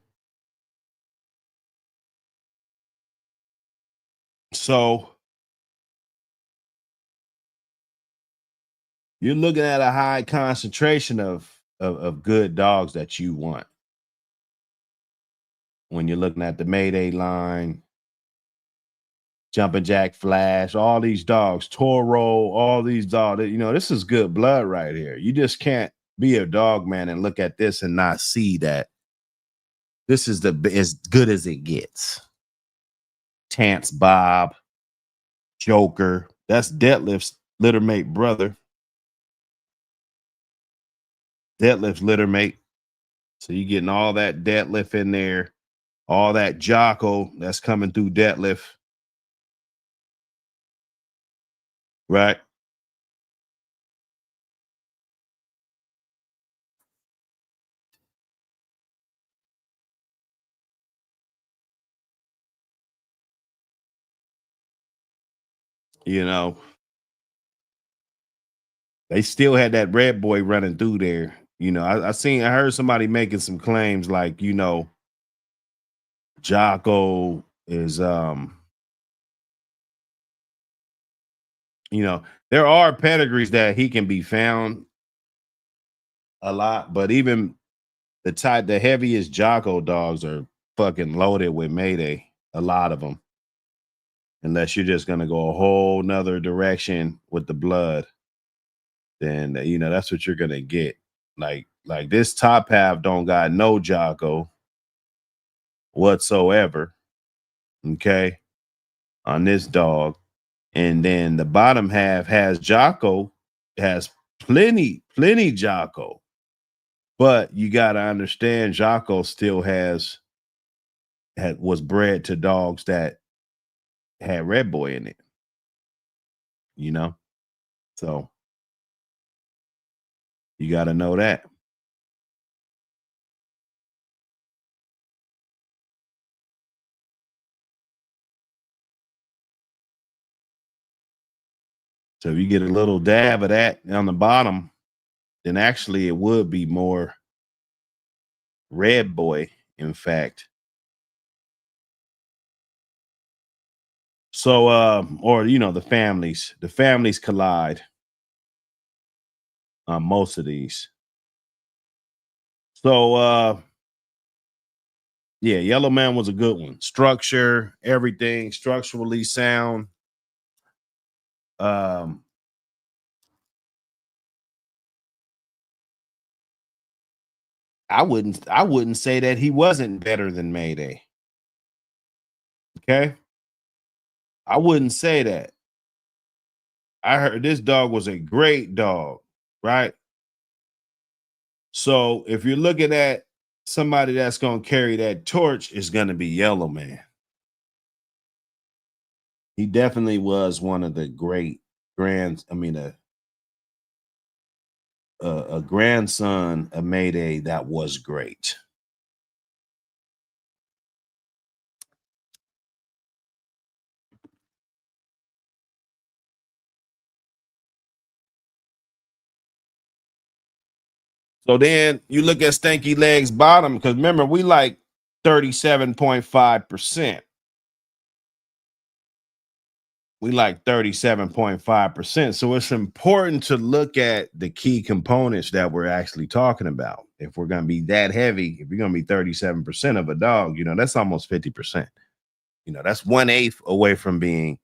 So you're looking at a high concentration of good dogs that you want when you're looking at the Mayday line, Jumping Jack Flash, all these dogs, Toro, all these dogs. You know, this is good blood right here. You just can't be a dog man and look at this and not see that this is as good as it gets. Tance Bob, Joker. That's Deadlift's littermate brother. Deadlift's littermate. So you're getting all that Deadlift in there, all that Jocko that's coming through Deadlift. Right? You know, they still had that red boy running through there. You know, I heard somebody making some claims like, you know, Jocko is you know, there are pedigrees that he can be found a lot, but even the heaviest Jocko dogs are fucking loaded with Mayday, a lot of them. Unless you're just gonna go a whole nother direction with the blood, then you know that's what you're gonna get. Like this top half don't got no Jocko whatsoever. Okay, on this dog, and then the bottom half has Jocko, has plenty Jocko, but you got to understand Jocko still was bred to dogs that had Red Boy in it, you know, so you got to know that. So if you get a little dab of that on the bottom, then actually it would be more Red Boy, in fact. So or you know, the families collide on most of these. So yeah, Yellow Man was a good one. Structure, everything, structurally sound. I wouldn't say that he wasn't better than Mayday. Okay? I wouldn't say that. I heard this dog was a great dog, right? So if you're looking at somebody that's going to carry that torch, it's going to be Yellow Man. He definitely was one of the great a grandson of Mayday that was great. So then you look at Stanky Legs bottom, because remember, we like 37.5%. We like 37.5%. So it's important to look at the key components that we're actually talking about. If we're going to be that heavy, if you're going to be 37% of a dog, you know, that's almost 50%. You know, that's 1/8 away from being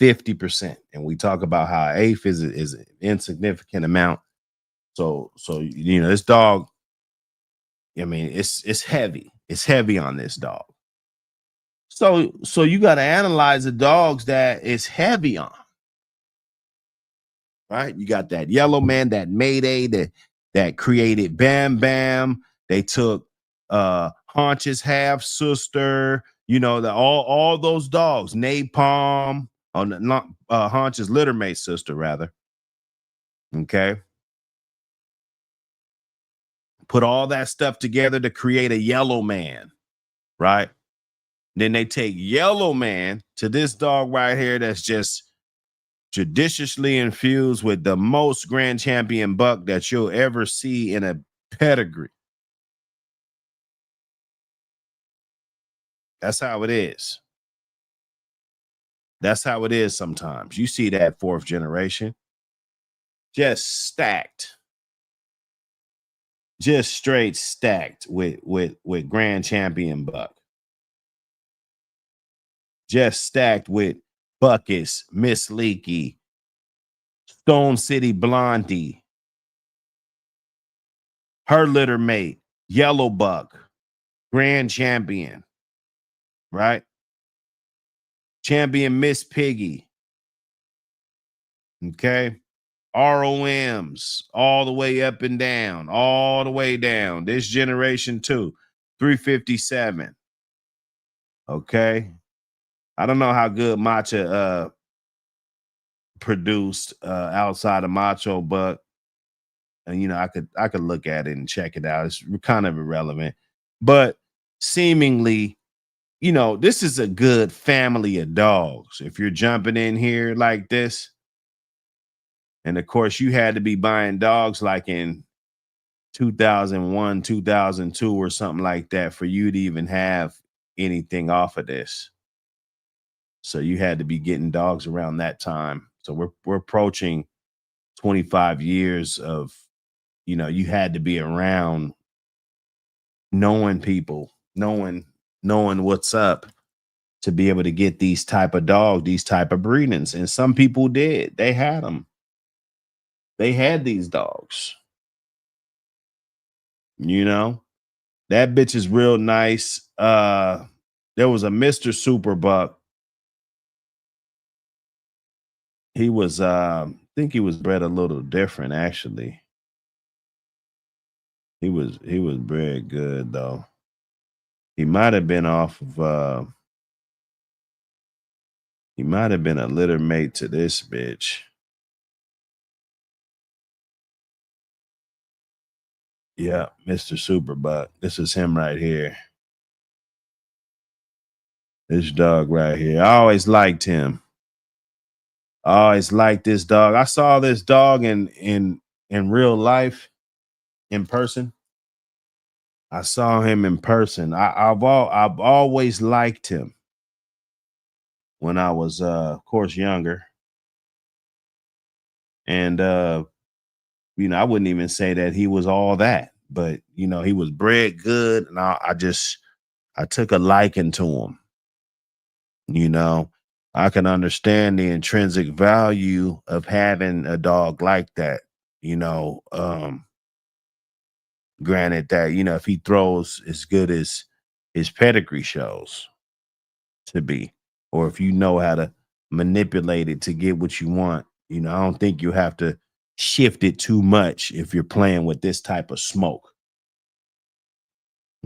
50%. And we talk about how 1/8 is an insignificant amount. So you know, this dog, I mean, it's heavy. It's heavy on this dog. So you got to analyze the dogs that it's heavy on. Right? You got that Yellow Man, that Mayday that created Bam Bam. They took Haunch's half sister, you know, all those dogs, Napalm, not Haunch's littermate sister, rather. Okay. Put all that stuff together to create a yellow man, right? Then they take yellow man to this dog right here that's just judiciously infused with the most grand champion buck that you'll ever see in a pedigree. That's how it is. That's how it is sometimes. You see that fourth generation just stacked, just straight stacked with grand champion buck. Just stacked with Buckus, Miss Leaky, Stone City Blondie, her litter mate, Yellow Buck, grand champion, right? Champion Miss Piggy. Okay. ROMs all the way up and down, all the way down. This generation too, 357. Okay. I don't know how good Matcha produced outside of Macho, but and you know, I could look at it and check it out. It's kind of irrelevant, but seemingly, you know, this is a good family of dogs. If you're jumping in here like this, and of course, you had to be buying dogs like in 2001, 2002, or something like that for you to even have anything off of this. So you had to be getting dogs around that time. So we're approaching 25 years of, you know, you had to be around knowing people, knowing what's up to be able to get these type of dogs, these type of breedings. And some people did. They had them. They had these dogs. You know, that bitch is real nice. There was a Mr. Superbuck. He was I think he was bred a little different, actually. He was bred good though. He might have been off of he might have been a litter mate to this bitch. Yeah, Mr. Superbuck. This is him right here. This dog right here. I always liked him. I always liked this dog. I saw this dog in real life, in person. I saw him in person. I've always liked him when I was of course younger. And you know, I wouldn't even say that he was all that, but you know, he was bred good, and I took a liking to him. You know, I can understand the intrinsic value of having a dog like that. You know, granted that, you know, if he throws as good as his pedigree shows to be, or if you know how to manipulate it to get what you want, you know, I don't think you have to shift it too much if you're playing with this type of smoke.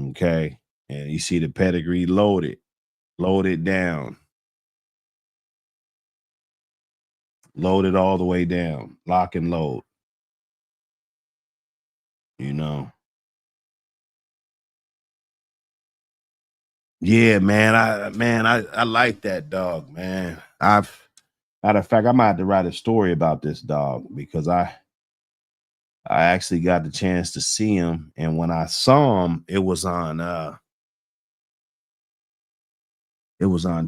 Okay. And you see the pedigree loaded down, loaded all the way down, lock and load, you know. Yeah, man. I like that dog, man. Matter of fact, I might have to write a story about this dog because I actually got the chance to see him, and when I saw him, it was on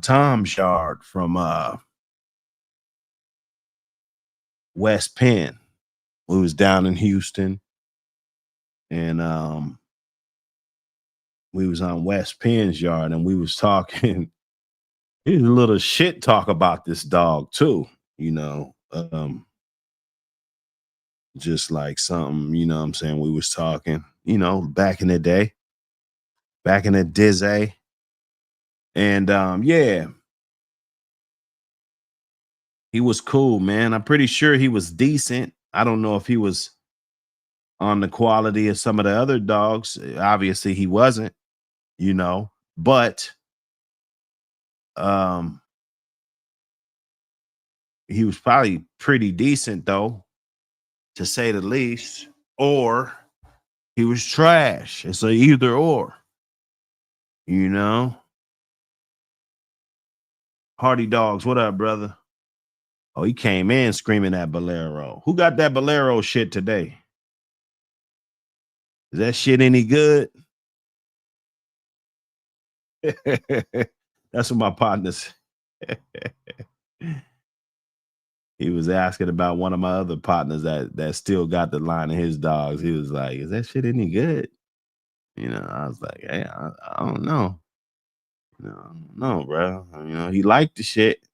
Tom's yard from West Penn. We was down in Houston, and we was on West Penn's yard, and we was talking. He was a little shit talk about this dog too, you know. Just like something, you know what I'm saying? We was talking, you know, back in the day, back in the dizzy. And yeah, he was cool, man. I'm pretty sure he was decent. I don't know if he was on the quality of some of the other dogs. Obviously, he wasn't. you know, but he was probably pretty decent though, to say the least, or he was trash. It's a either or, you know. Hardy Dogs, what up, brother? Oh, he came in screaming at Bolero. Who got that Bolero shit today? Is that shit any good? That's what my partners. He was asking about one of my other partners that still got the line of his dogs. He was like, "Is that shit any good?" You know, I was like, "Hey, I don't know. You know, I don't know, bro. You know, he liked the shit,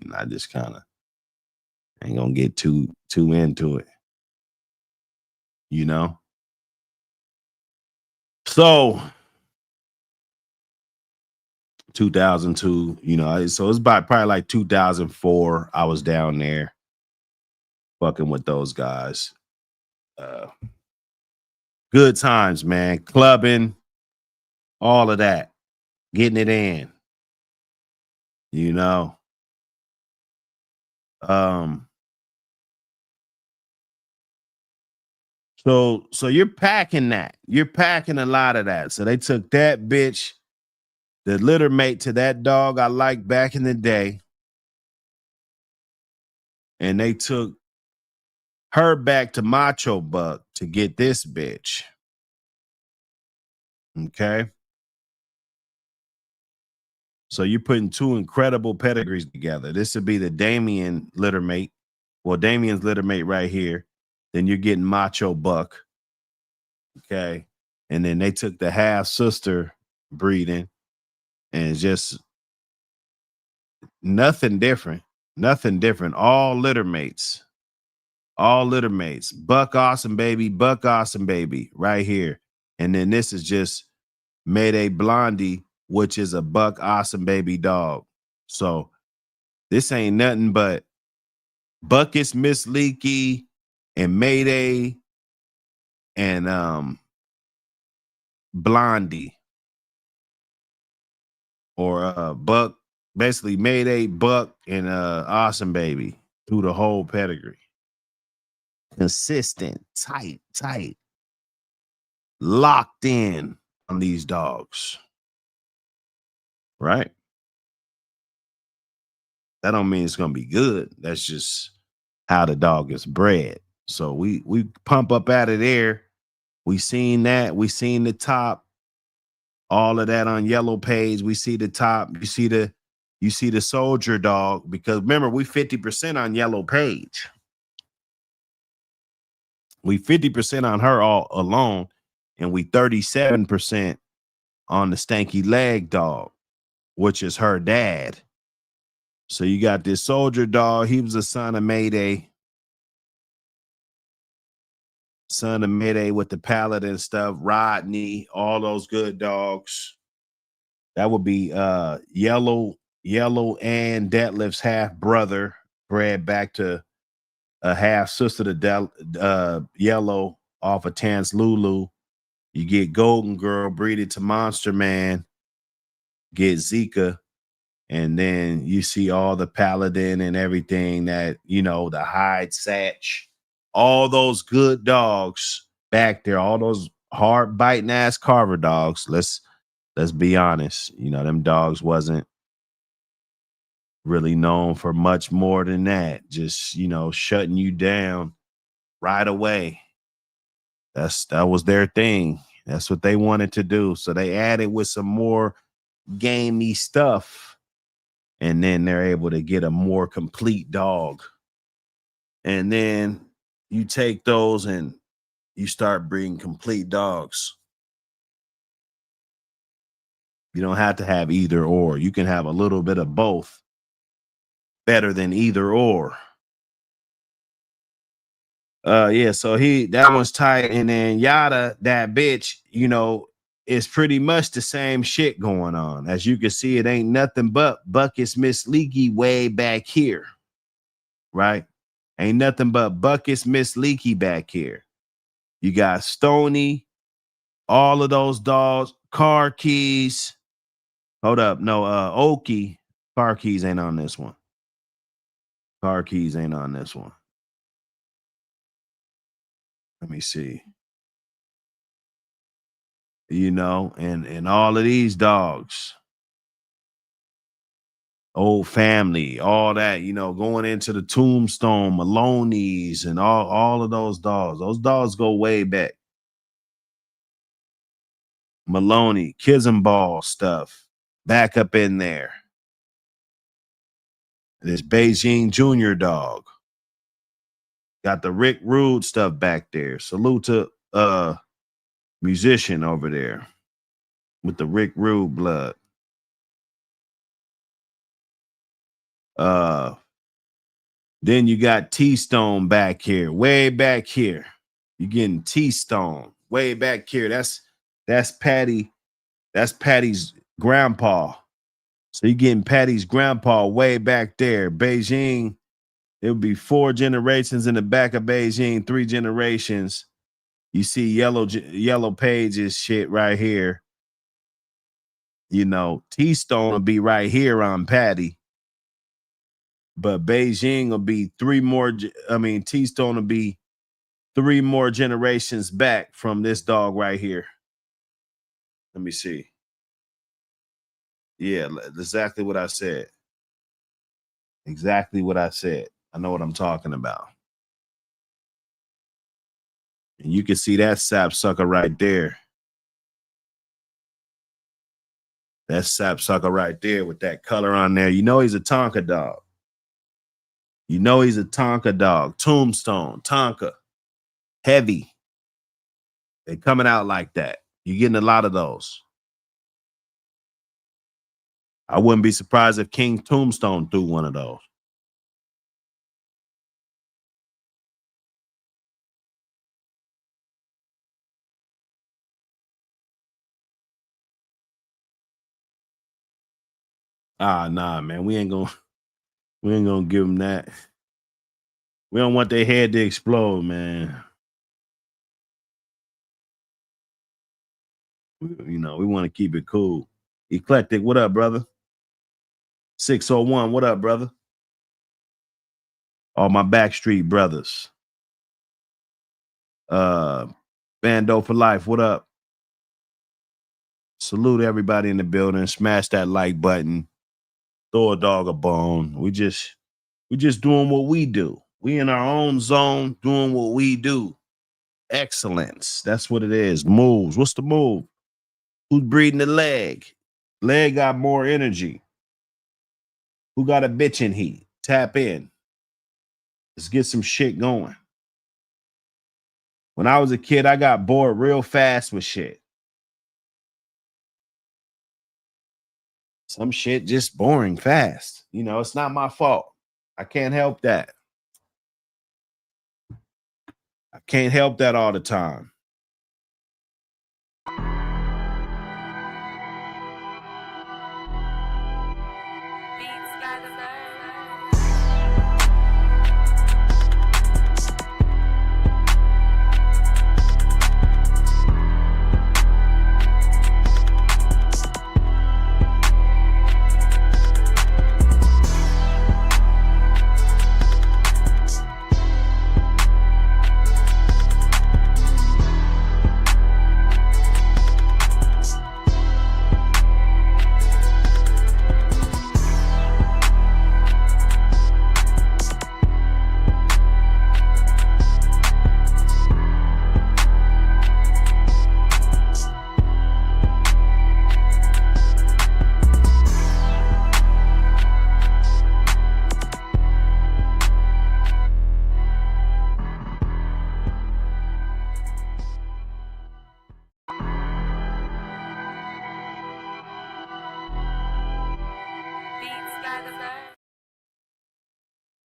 and I just kind of ain't gonna get too into it, you know." So 2002, you know, so it's about probably like 2004. I was down there fucking with those guys. Good times, man. Clubbing, all of that, getting it in, you know. Um, so you're packing that. You're packing a lot of that. So they took that bitch, the litter mate to that dog I liked back in the day, and they took her back to Macho Buck to get this bitch. Okay. So you're putting two incredible pedigrees together. This would be the Damien litter mate. Well, Damien's litter mate right here. Then you're getting Macho Buck. Okay. And then they took the half sister breeding and just nothing different. Nothing different. All litter mates. All litter mates. Buck Awesome Baby, Buck Awesome Baby right here. And then this is just Mayday Blondie, which is a Buck Awesome Baby dog. So this ain't nothing but Buckets, Miss Leaky, and Mayday, and Blondie, or Buck, basically Mayday, Buck, and Awesome Baby through the whole pedigree. Consistent, tight, locked in on these dogs. Right? That don't mean it's gonna be good. That's just how the dog is bred. So we pump up out of there. We seen that. We seen the top. All of that on Yellow Page. We see the top. You see the soldier dog, because remember, we 50% on Yellow Page. We 50% on her all alone, and we 37% on the stanky leg dog, which is her dad. So you got this soldier dog. He was a son of Mayday. Son of Mayday with the Paladin stuff, Rodney, all those good dogs. That would be Yellow and Detlef's half brother, bred back to a half sister to Yellow off of Tance Lulu. You get Golden Girl breeded to Monster Man, get Zika, and then you see all the Paladin and everything that, you know, the Hyde Satch, all those good dogs back there, all those hard biting ass Carver dogs. Let's be honest. You know, them dogs wasn't really known for much more than that. Just, you know, shutting you down right away. That was their thing. That's what they wanted to do. So they added with some more gamey stuff, and then they're able to get a more complete dog. And then you take those and you start breeding complete dogs. You don't have to have either or. You can have a little bit of both. Better than either or. Yeah, so that one's tight. And then Yada, that bitch, you know, is pretty much the same shit going on. As you can see, it ain't nothing but Buckets Miss Leaky way back here. Right? Ain't nothing but Buckets Miss Leaky back here. You got Stony, all of those dogs, car keys. Hold up. No, Okie. Car keys ain't on this one. Car keys ain't on this one. Let me see. You know, and all of these dogs. Old Family, all that, you know, going into the Tombstone, Maloney's, and all of those dogs. Those dogs go way back. Maloney, Kizenball stuff, back up in there. This Beijing Junior dog. Got the Rick Rude stuff back there. Salute to musician over there with the Rick Rude blood. Then you got T-Stone back here, way back here. You're getting T-Stone way back here. That's Patty. That's Patty's grandpa. So you're getting Patty's grandpa way back there. Beijing, it would be 4 generations in the back of Beijing, 3 generations. You see yellow pages shit right here. You know, T-Stone will be right here on Patty. But Beijing will be 3 more. I mean, T-Stone will be 3 more generations back from this dog right here. Let me see. Yeah, exactly what I said. Exactly what I said. I know what I'm talking about. And you can see that sapsucker right there. That sapsucker right there with that color on there. You know he's a Tonka dog. You know he's a Tonka dog. Tombstone, Tonka, heavy. They coming out like that. You're getting a lot of those. I wouldn't be surprised if King Tombstone threw one of those. Nah, man. We ain't gonna give them that. We don't want their head to explode, man. You know, we want to keep it cool. Eclectic, what up, brother? 601, what up, brother? All my Backstreet brothers. Bando for life, what up? Salute everybody in the building. Smash that like button. Throw a dog a bone. We just doing what we do. We in our own zone doing what we do. Excellence. That's what it is. Moves. What's the move? Who's breeding the leg? Leg got more energy. Who got a bitchin' heat? Tap in. Let's get some shit going. When I was a kid, I got bored real fast with shit. Some shit just boring fast. You know, it's not my fault. I can't help that. I can't help that all the time.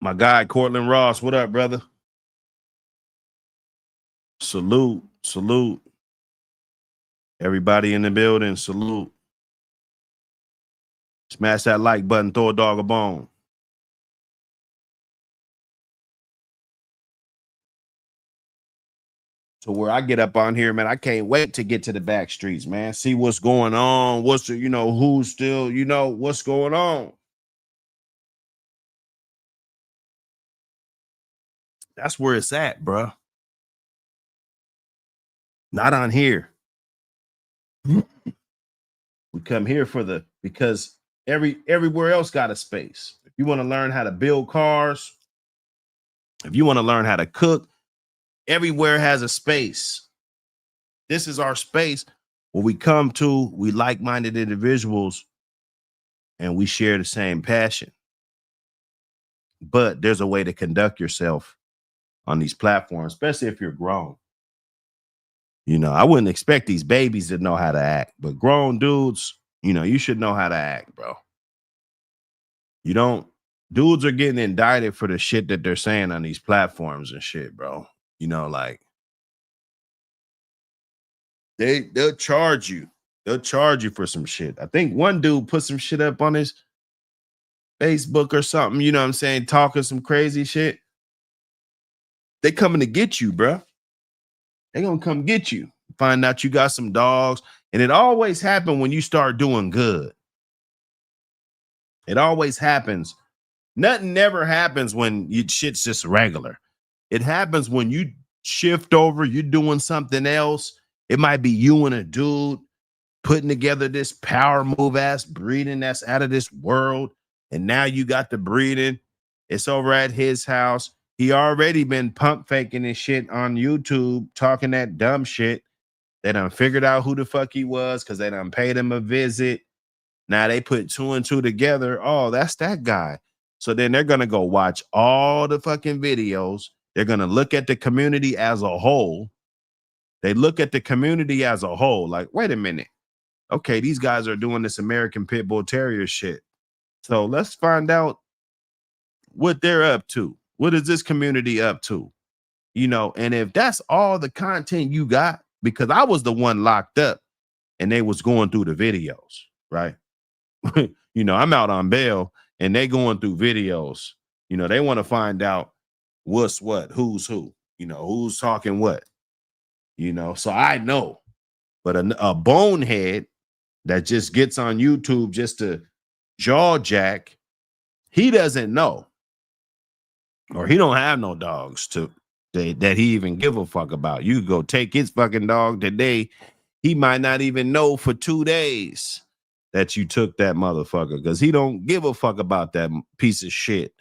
My guy, Cortland Ross, what up, brother? Salute, salute. Everybody in the building, salute. Smash that like button, throw a dog a bone. to where I get up on here, man. I can't wait to get to the back streets, man. See what's going on. What's the, who's still, what's going on. That's where it's at, bro. Not on here. We come here because everywhere else got a space. If you want to learn how to build cars, if you want to learn how to cook, everywhere has a space. This is our space where we come to, we like-minded individuals, and we share the same passion. But there's a way to conduct yourself on these platforms, especially if you're grown. I wouldn't expect these babies to know how to act, but grown dudes, you should know how to act, bro. Dudes are getting indicted for the shit that they're saying on these platforms and shit, bro. Like they'll charge you. They'll charge you for some shit. I think one dude put some shit up on his Facebook or something, you know what I'm saying, talking some crazy shit. They coming to get you, bro. They gonna come get you. Find out you got some dogs. And it always happens when you start doing good. It always happens. Nothing never happens when shit's just regular. It happens when you shift over, you're doing something else. It might be you and a dude putting together this power move ass breeding that's out of this world. And now you got the breeding. It's over at his house. He already been pump faking his shit on YouTube, talking that dumb shit. They done figured out who the fuck he was because they done paid him a visit. Now they put 2 and 2 together. Oh, that's that guy. So then they're going to go watch all the fucking videos. They're going to look at the community as a whole. They look at the community as a whole. Like, wait a minute. Okay, these guys are doing this American Pit Bull Terrier shit. So let's find out what they're up to. What is this community up to? And if that's all the content you got, because I was the one locked up and they was going through the videos, right? I'm out on bail and they going through videos. They want to find out what's what, who's who, who's talking what, so I know. But a bonehead that just gets on YouTube just to jaw jack, he doesn't know. Or he don't have no dogs that he even give a fuck about. You go take his fucking dog today, he might not even know for 2 days that you took that motherfucker because he don't give a fuck about that piece of shit.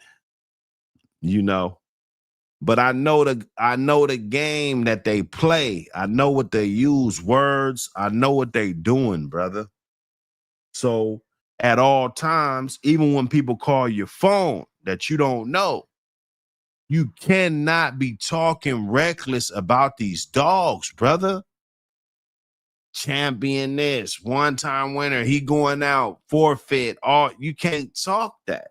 But I know the game that they play. I know what they use words. I know what they doing, brother. So at all times, even when people call your phone that you don't know, you cannot be talking reckless about these dogs, brother. Champion this, one-time winner, he going out, forfeit, all. You can't talk that.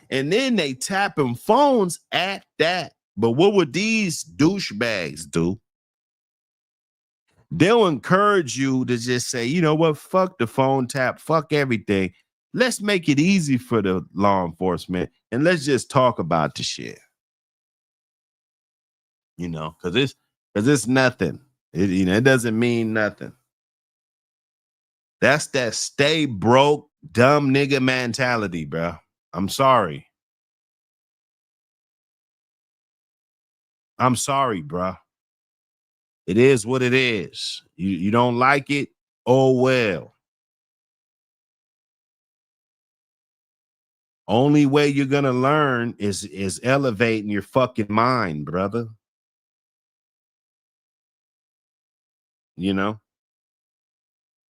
And then they tapping phones at that. But what would these douchebags do? They'll encourage you to just say, you know what, fuck the phone tap, fuck everything. Let's make it easy for the law enforcement and let's just talk about the shit. Because it's nothing. It doesn't mean nothing. That's that stay broke, dumb nigga mentality, bro. I'm sorry. I'm sorry, bro. It is what it is. You don't like it? Oh, well. Only way you're going to learn is elevating your fucking mind, brother.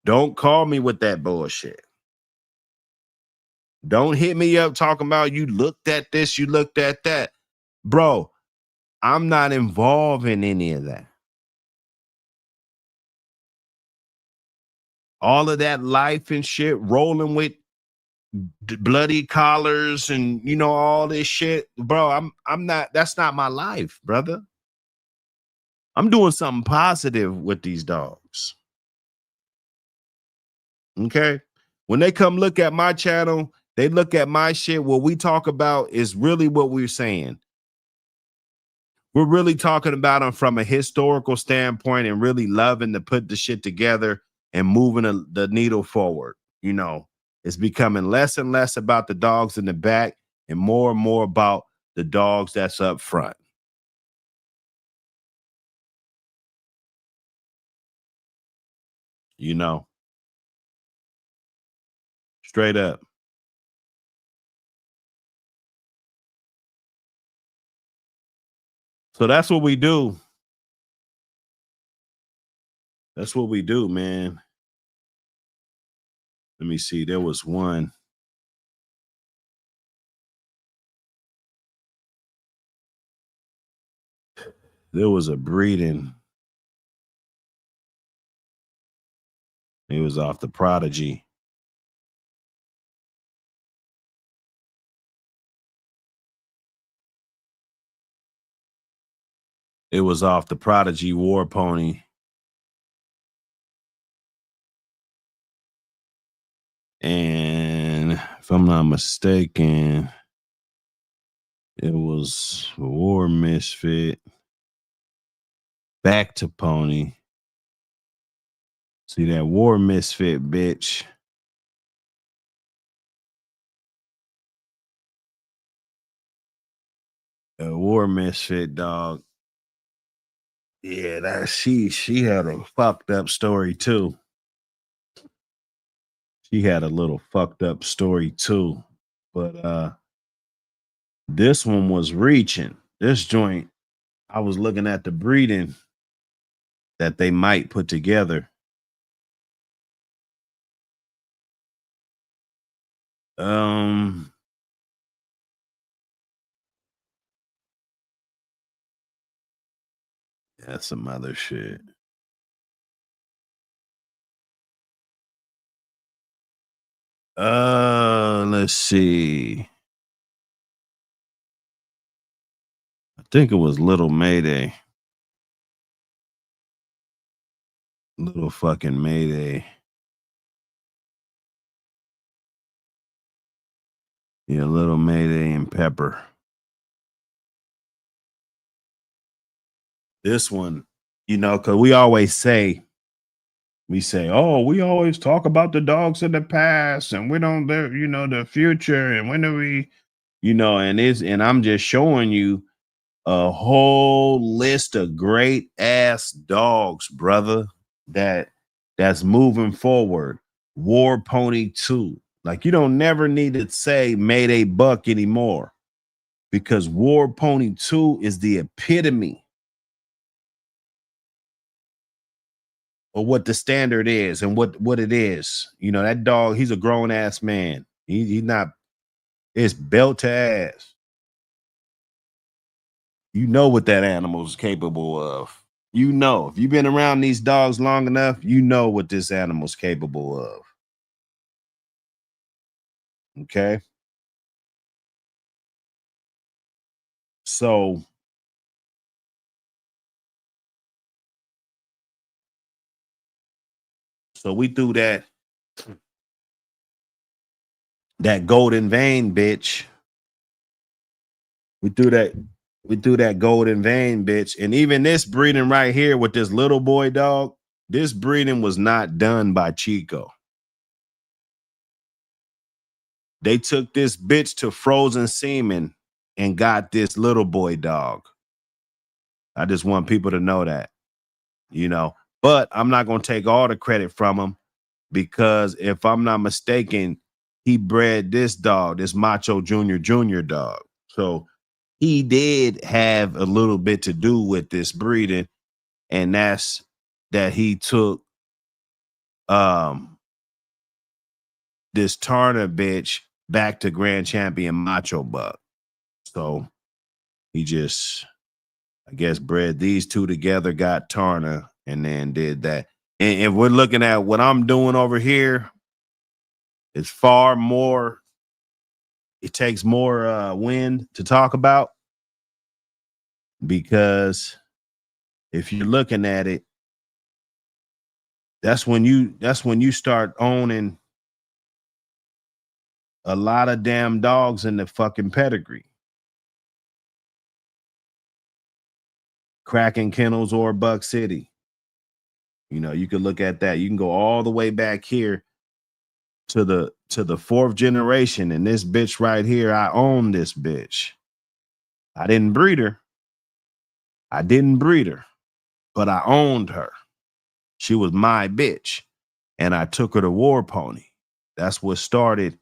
Don't call me with that bullshit. Don't hit me up talking about you looked at this, you looked at that. Bro, I'm not involved in any of that. All of that life and shit, rolling with bloody collars and all this shit, bro. I'm not. That's not my life, brother. I'm doing something positive with these dogs. Okay, when they come look at my channel, they look at my shit. What we talk about is really what we're saying. we're really talking about them from a historical standpoint and really loving to put the shit together and moving the needle forward. You know, it's becoming less and less about the dogs in the back and more about the dogs that's up front. You know, straight up. So that's what we do. That's what we do, man. Let me see. There was one. There was a breeding. It was off the Prodigy. It was off the Prodigy War Pony. And if I'm not mistaken, it was a War Misfit. Back to Pony. See that War Misfit, bitch. A War Misfit dog. Yeah, that she had a fucked up story too. She had a little fucked up story too. But this one was reaching. This joint, I was looking at the breeding that they might put together. That's some other shit. Let's see. I think it was Little Mayday. Little fucking Mayday. Yeah, Little Mayday and Pepper. This one, you know, because we say, oh, we always talk about the dogs of the past and we don't, the future. And when do we, and I'm just showing you a whole list of great ass dogs, brother, that's moving forward. War Pony 2. Like, you don't never need to say Mayday Buck anymore because War Pony 2 is the epitome of what the standard is and what it is. You know, that dog, he's a grown ass man. He's not, it's belt to ass. You know what that animal is capable of. You know, if you've been around these dogs long enough, you know what this animal's capable of. Okay. So we threw that golden vein, bitch. We threw that golden vein, bitch. And even this breeding right here with this little boy dog, this breeding was not done by Chico. They took this bitch to Frozen Semen and got this little boy dog. I just want people to know that, but I'm not going to take all the credit from him because if I'm not mistaken, he bred this dog, this Macho Junior dog. So he did have a little bit to do with this breeding, and that's that he took this Turner bitch back to Grand Champion Macho Buck. So he just, I guess, bred these two together, got Turner, and then did that. And if we're looking at what I'm doing over here, it's far more, it takes more wind to talk about, because if you're looking at it, that's when you start owning a lot of damn dogs in the fucking pedigree. Cracking Kennels or Buck City. You know, you can look at that. You can go all the way back here to the fourth generation. And this bitch right here, I own this bitch. I didn't breed her. But I owned her. She was my bitch. And I took her to War Pony. That's what started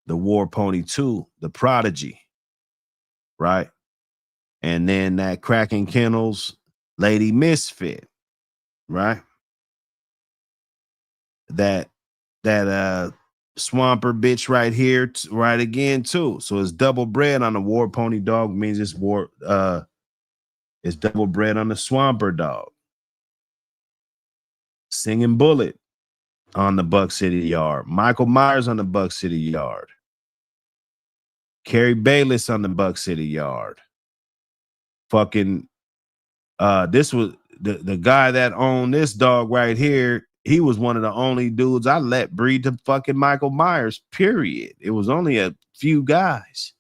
the War Pony 2, the Prodigy. Right? And then that Cracking Kennels Lady Misfit. Right? That Swamper bitch right here, right again too. So it's double bred on the War Pony dog, means it's double bred on the Swamper dog. Singing Bullet on the Buck City yard. Michael Myers on the Buck City yard. Carrie Bayless on the Buck City yard. Fucking this was the guy that owned this dog right here. He was one of the only dudes I let breed to fucking Michael Myers, period. It was only a few guys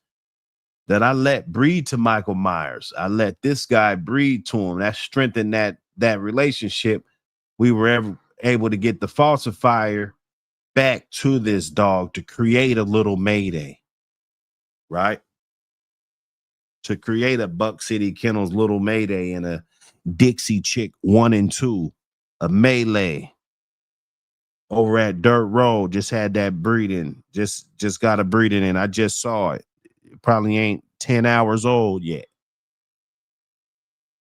that I let breed to Michael Myers. I let this guy breed to him. That strengthened that relationship. We were able to get the falsifier back to this dog to create a little Mayday, right? To create a Buck City Kennels little Mayday and a Dixie Chick 1 and 2, a Melee. Over at Dirt Road, just had that breeding. Just got a breeding in. I just saw it. It probably ain't 10 hours old yet.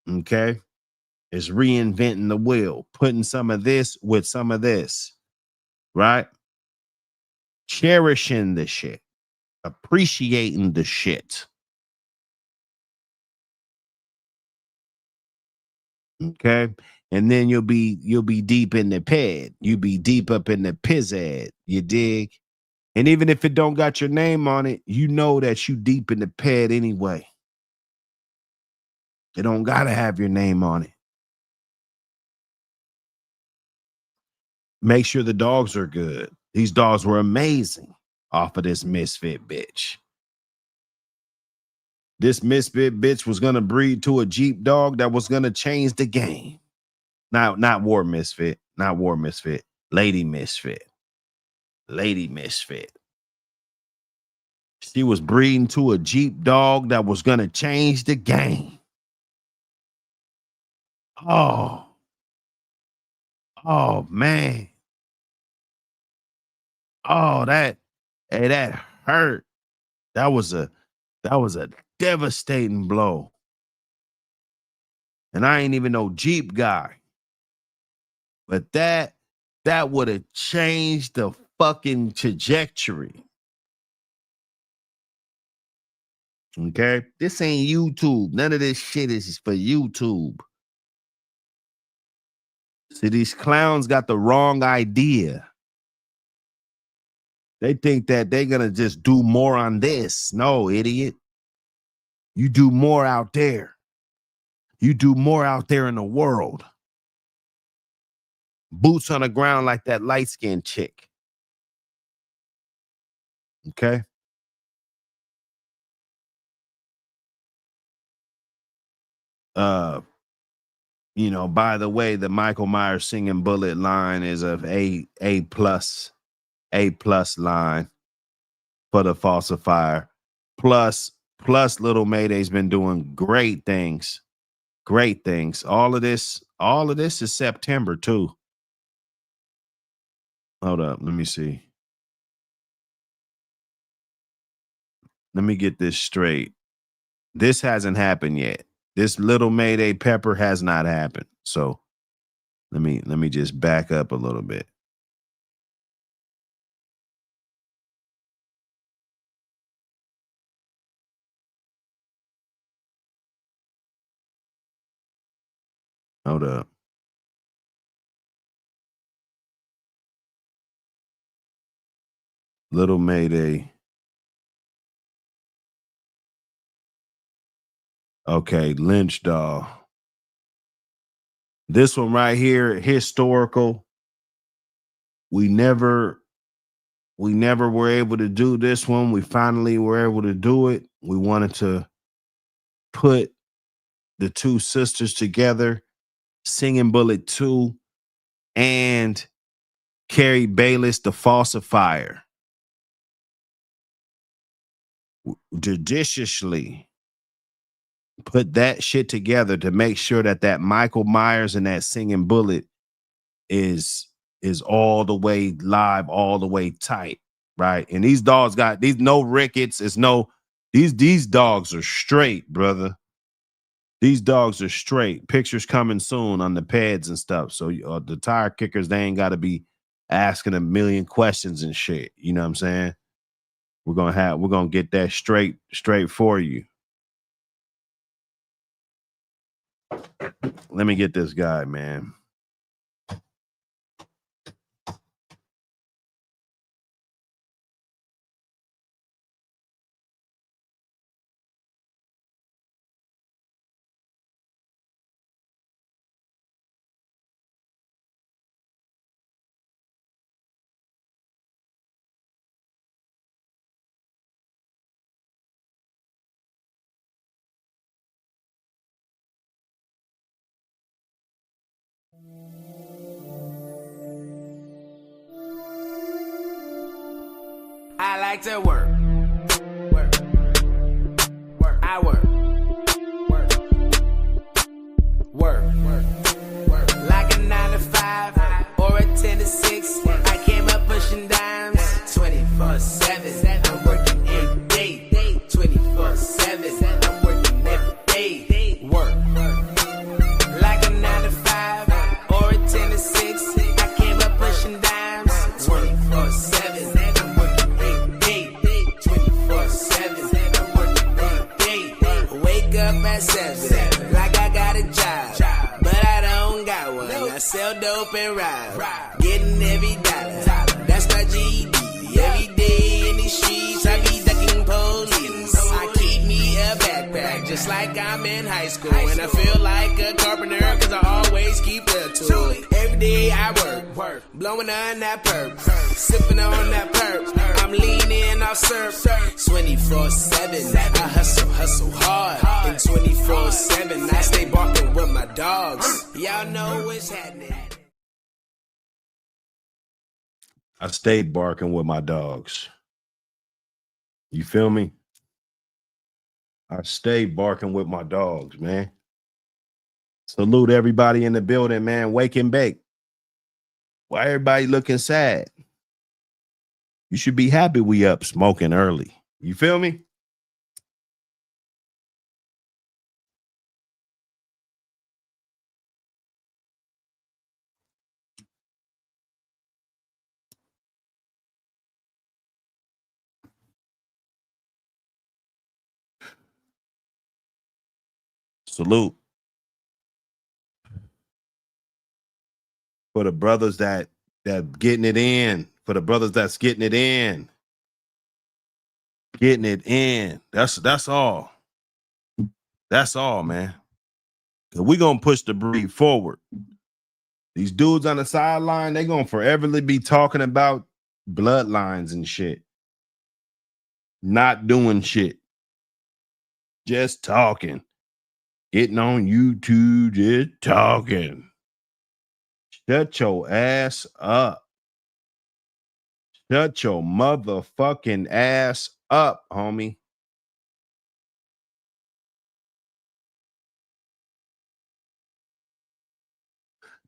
Okay. It's reinventing the wheel, putting some of this with some of this. Right? Cherishing the shit. Appreciating the shit. Okay. And then you'll be deep in the ped. You'll be deep up in the pizzad. You dig? And even if it don't got your name on it, you know that you deep in the ped anyway. It don't gotta have your name on it. Make sure the dogs are good. These dogs were amazing off of this misfit bitch. This misfit bitch was gonna breed to a Jeep dog that was gonna change the game. Not War Misfit, Lady Misfit. Lady Misfit. She was breeding to a Jeep dog that was gonna change the game. Oh man. Oh, that hurt. That was a devastating blow. And I ain't even no Jeep guy. But that would have changed the fucking trajectory. Okay? This ain't YouTube. None of this shit is for YouTube. See, these clowns got the wrong idea. They think that they're going to just do more on this. No, idiot. You do more out there. You do more out there in the world. Boots on the ground like that light-skinned chick. Okay? You know, by the way, the Michael Myers Singing Bullet line is of A plus line for the falsifier. Plus Little Mayday's been doing great things. Great things. All of this is September too. Hold up, let me see. Let me get this straight. This hasn't happened yet. This Little Mayday Pepper has not happened. So let me just back up a little bit. Hold up. Little Mayday. Okay, Lynch doll. This one right here, historical. We never were able to do this one. We finally were able to do it. We wanted to put the two sisters together, Singing Bullet 2, and Carrie Bayless, the falsifier. Judiciously put that shit together to make sure that Michael Myers and that Singing Bullet is all the way live, all the way tight, right? And these dogs got these no rickets, it's no these dogs are straight, brother. These dogs are straight. Pictures coming soon on the pads and stuff. So the tire kickers, they ain't got to be asking a million questions and shit. You know what I'm saying? We're gonna get that straight for you. Let me get this guy, man. I like to work. I work. Like a 9 to 5 or a 10 to 6. I came up pushing dimes 24/7. I'm working every day. 24/7. I'm working every day. Work. Like a 9 to 5 or a 10 to 6. I came up pushing dimes 24/7. I'm working every day. 24/7. I'm working every day. Wake up at 7 like I got a job, but I don't got one. I sell dope and ride, getting every dollar. That's my GD. Every day in the streets, I be ducking police. I keep me a backpack, just like I'm in high school. And I feel like a carpenter, cause I always keep the tool. Every day I work, blowing on that perp, sipping on that perp. I'm leaning off surf, 24/7. I hustle hard, and 24/7. I stay barking with my dogs. Y'all know what's happening. I stayed barking with my dogs. You feel me? I stayed barking with my dogs, man. Salute everybody in the building, man. Wake and bake. Why everybody looking sad? You should be happy we up smoking early. You feel me? Salute. For the brothers that getting it in. For the brothers that's getting it in. Getting it in. That's all. That's all, man. We're gonna push the breed forward. These dudes on the sideline, they're gonna forever be talking about bloodlines and shit. Not doing shit. Just talking. Getting on YouTube, just talking. Shut your ass up. Shut your motherfucking ass up, homie.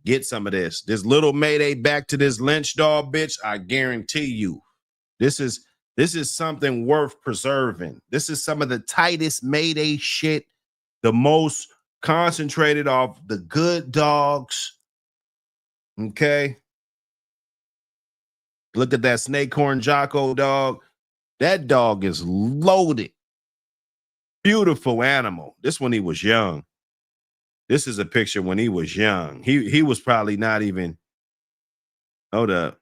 Get some of this. This little Mayday back to this lynch dog, bitch. I guarantee you. This is something worth preserving. This is some of the tightest Mayday shit, the most concentrated off the good dogs. Okay. Look at that Snakehorn Jocko dog. That dog is loaded. Beautiful animal. This when he was young. This is a picture when he was young. He was probably not even, hold up.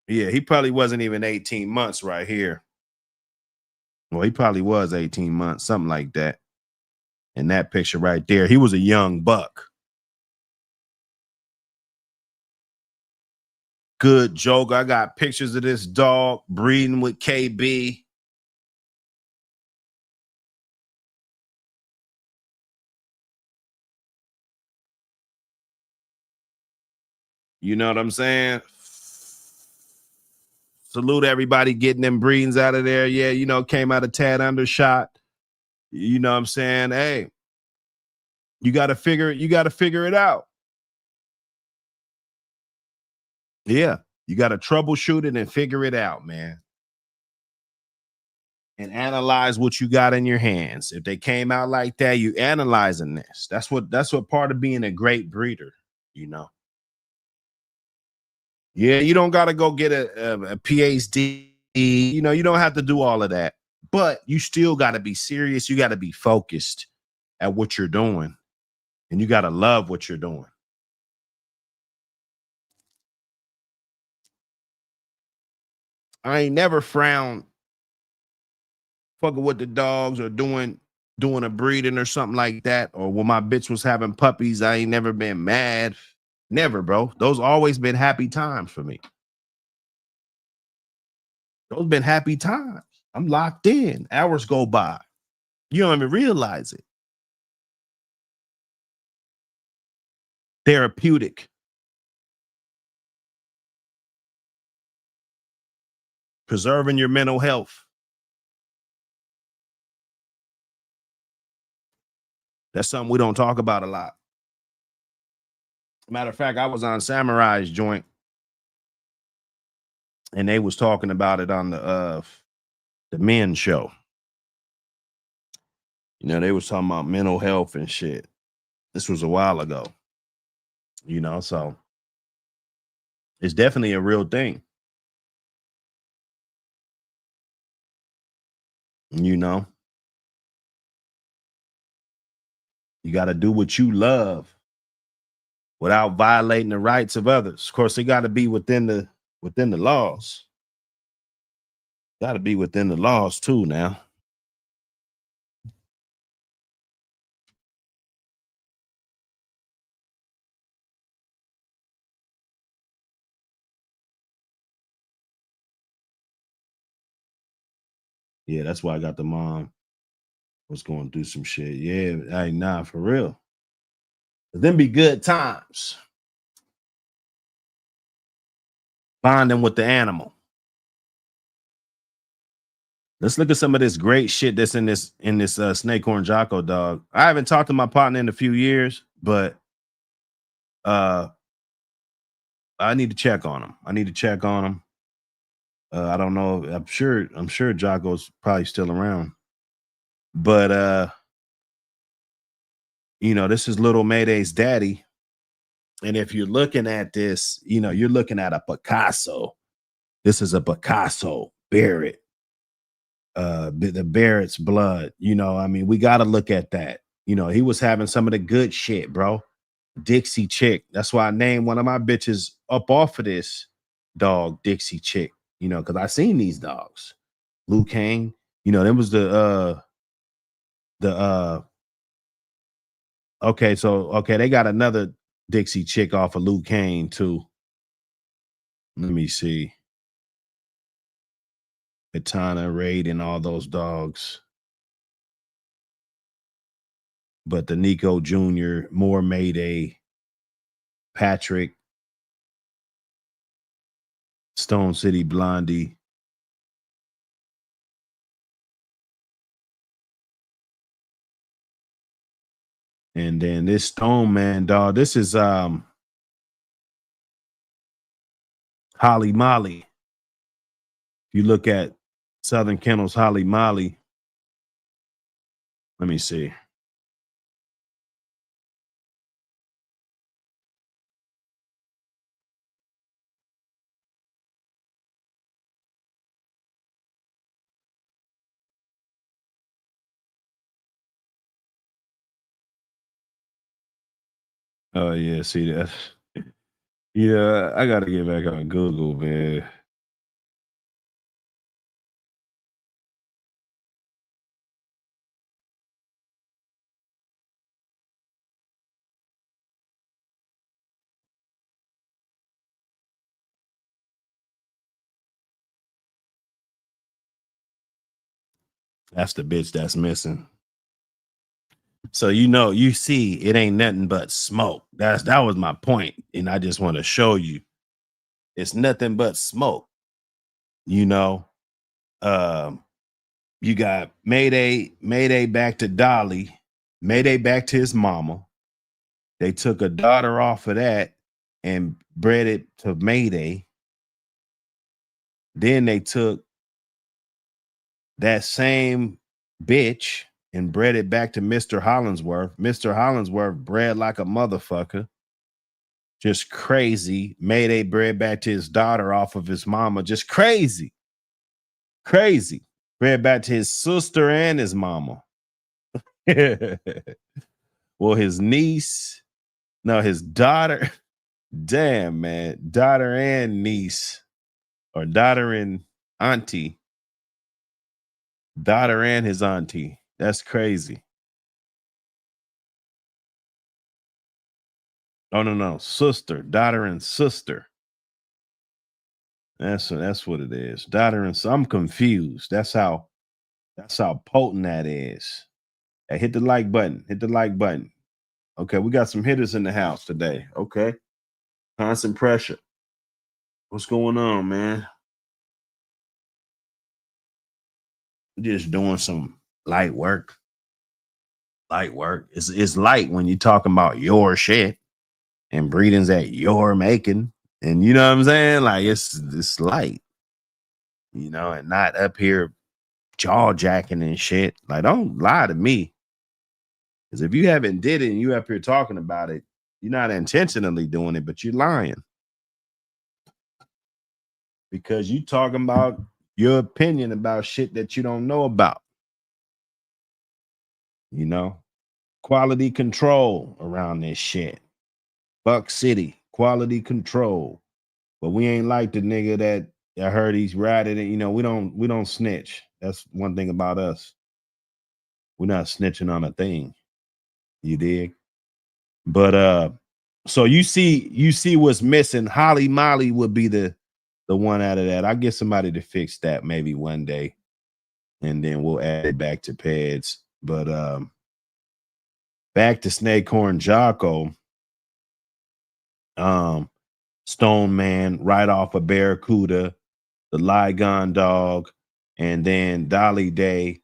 Yeah, he probably wasn't even 18 months right here. Well, he probably was 18 months, something like that. In that picture right there, he was a young buck. Good joke. I got pictures of this dog breeding with KB. You know what I'm saying? Salute everybody getting them breedings out of there. Yeah, you know, came out a tad undershot. You know what I'm saying? Hey, you got to figure it out. Yeah, you got to troubleshoot it and figure it out, man. And analyze what you got in your hands. If they came out like that, you analyzing this. That's what part of being a great breeder, you know. Yeah, you don't got to go get a PhD. You know, you don't have to do all of that, but you still got to be serious. You got to be focused at what you're doing, and you got to love what you're doing. I ain't never frowned fucking with the dogs or doing a breeding or something like that. Or when my bitch was having puppies, I ain't never been mad. Never, bro. Those always been happy times for me. Those been happy times. I'm locked in. Hours go by. You don't even realize it. Therapeutic. Preserving your mental health. That's something we don't talk about a lot. Matter of fact, I was on Samurai's joint and they was talking about it on the men show. You know, they was talking about mental health and shit. This was a while ago. You know, so it's definitely a real thing. You know, you got to do what you love without violating the rights of others. Of course, it got to be within the laws. Got to be within the laws too now. Yeah, that's why I got the mom was going to do some shit. Yeah, hey, nah, for real. But then be good times. Bonding with the animal. Let's look at some of this great shit that's in this Snakehorn Jocko dog. I haven't talked to my partner in a few years, but I need to check on him. I don't know. I'm sure Jocko's probably still around. But you know, this is little Mayday's daddy. And if you're looking at this, you know, you're looking at a Picasso. This is a Picasso Barrett. The Barrett's blood. You know, I mean, we got to look at that. You know, he was having some of the good shit, bro. Dixie Chick. That's why I named one of my bitches up off of this dog, Dixie Chick. You know, because I seen these dogs. Luke Kane. You know, them was okay, so they got another Dixie Chick off of Luke Kane too. Let me see. Katana, Raid, and all those dogs. But the Nico Jr., Moore Mayday, Patrick, Stone City Blondie. And then this Stone Man dog, this is Holly Molly. If you look at Southern Kennels Holly Molly, let me see. Oh yeah, see that. Yeah, I gotta get back on Google, man. That's the bitch that's missing. So you know, you see, it ain't nothing but smoke. That was my point. And I just want to show you it's nothing but smoke, you know. Um, you got Mayday back to Dolly, Mayday back to his mama. They took a daughter off of that and bred it to Mayday. Then they took that same bitch and bred it back to Mr. Hollingsworth. Mr. Hollingsworth bred like a motherfucker. Just crazy. Mayday bred back to his daughter off of his mama. Just crazy. Crazy. Bred back to his sister and his mama. Well, his niece, no, his daughter. Damn, man. Daughter and niece, or daughter and auntie. Daughter and his auntie. That's crazy. Oh, no. Sister. Daughter and sister. That's what it is. Daughter and son. I'm confused. That's how potent that is. Hey, hit the like button. Hit the like button. Okay, we got some hitters in the house today. Okay. Constant pressure. What's going on, man? Just doing some light work. Light work. It's light when you're talking about your shit and breedings that you're making. And you know what I'm saying? Like it's light, you know, and not up here jaw jacking and shit. Like, don't lie to me. Because if you haven't did it and you up here talking about it, you're not intentionally doing it, but you're lying. Because you talking about your opinion about shit that you don't know about. You know? Quality control around this shit. Buck City, quality control. But we ain't like the nigga that I heard he's ratted it. You know, we don't snitch. That's one thing about us. We're not snitching on a thing. You dig? But so you see what's missing. Holly Molly would be the one out of that. I'll get somebody to fix that maybe one day, and then we'll add it back to Peds. But back to Snakehorn Jocko. Stone Man right off of Barracuda, the Ligon dog, and then Dolly Day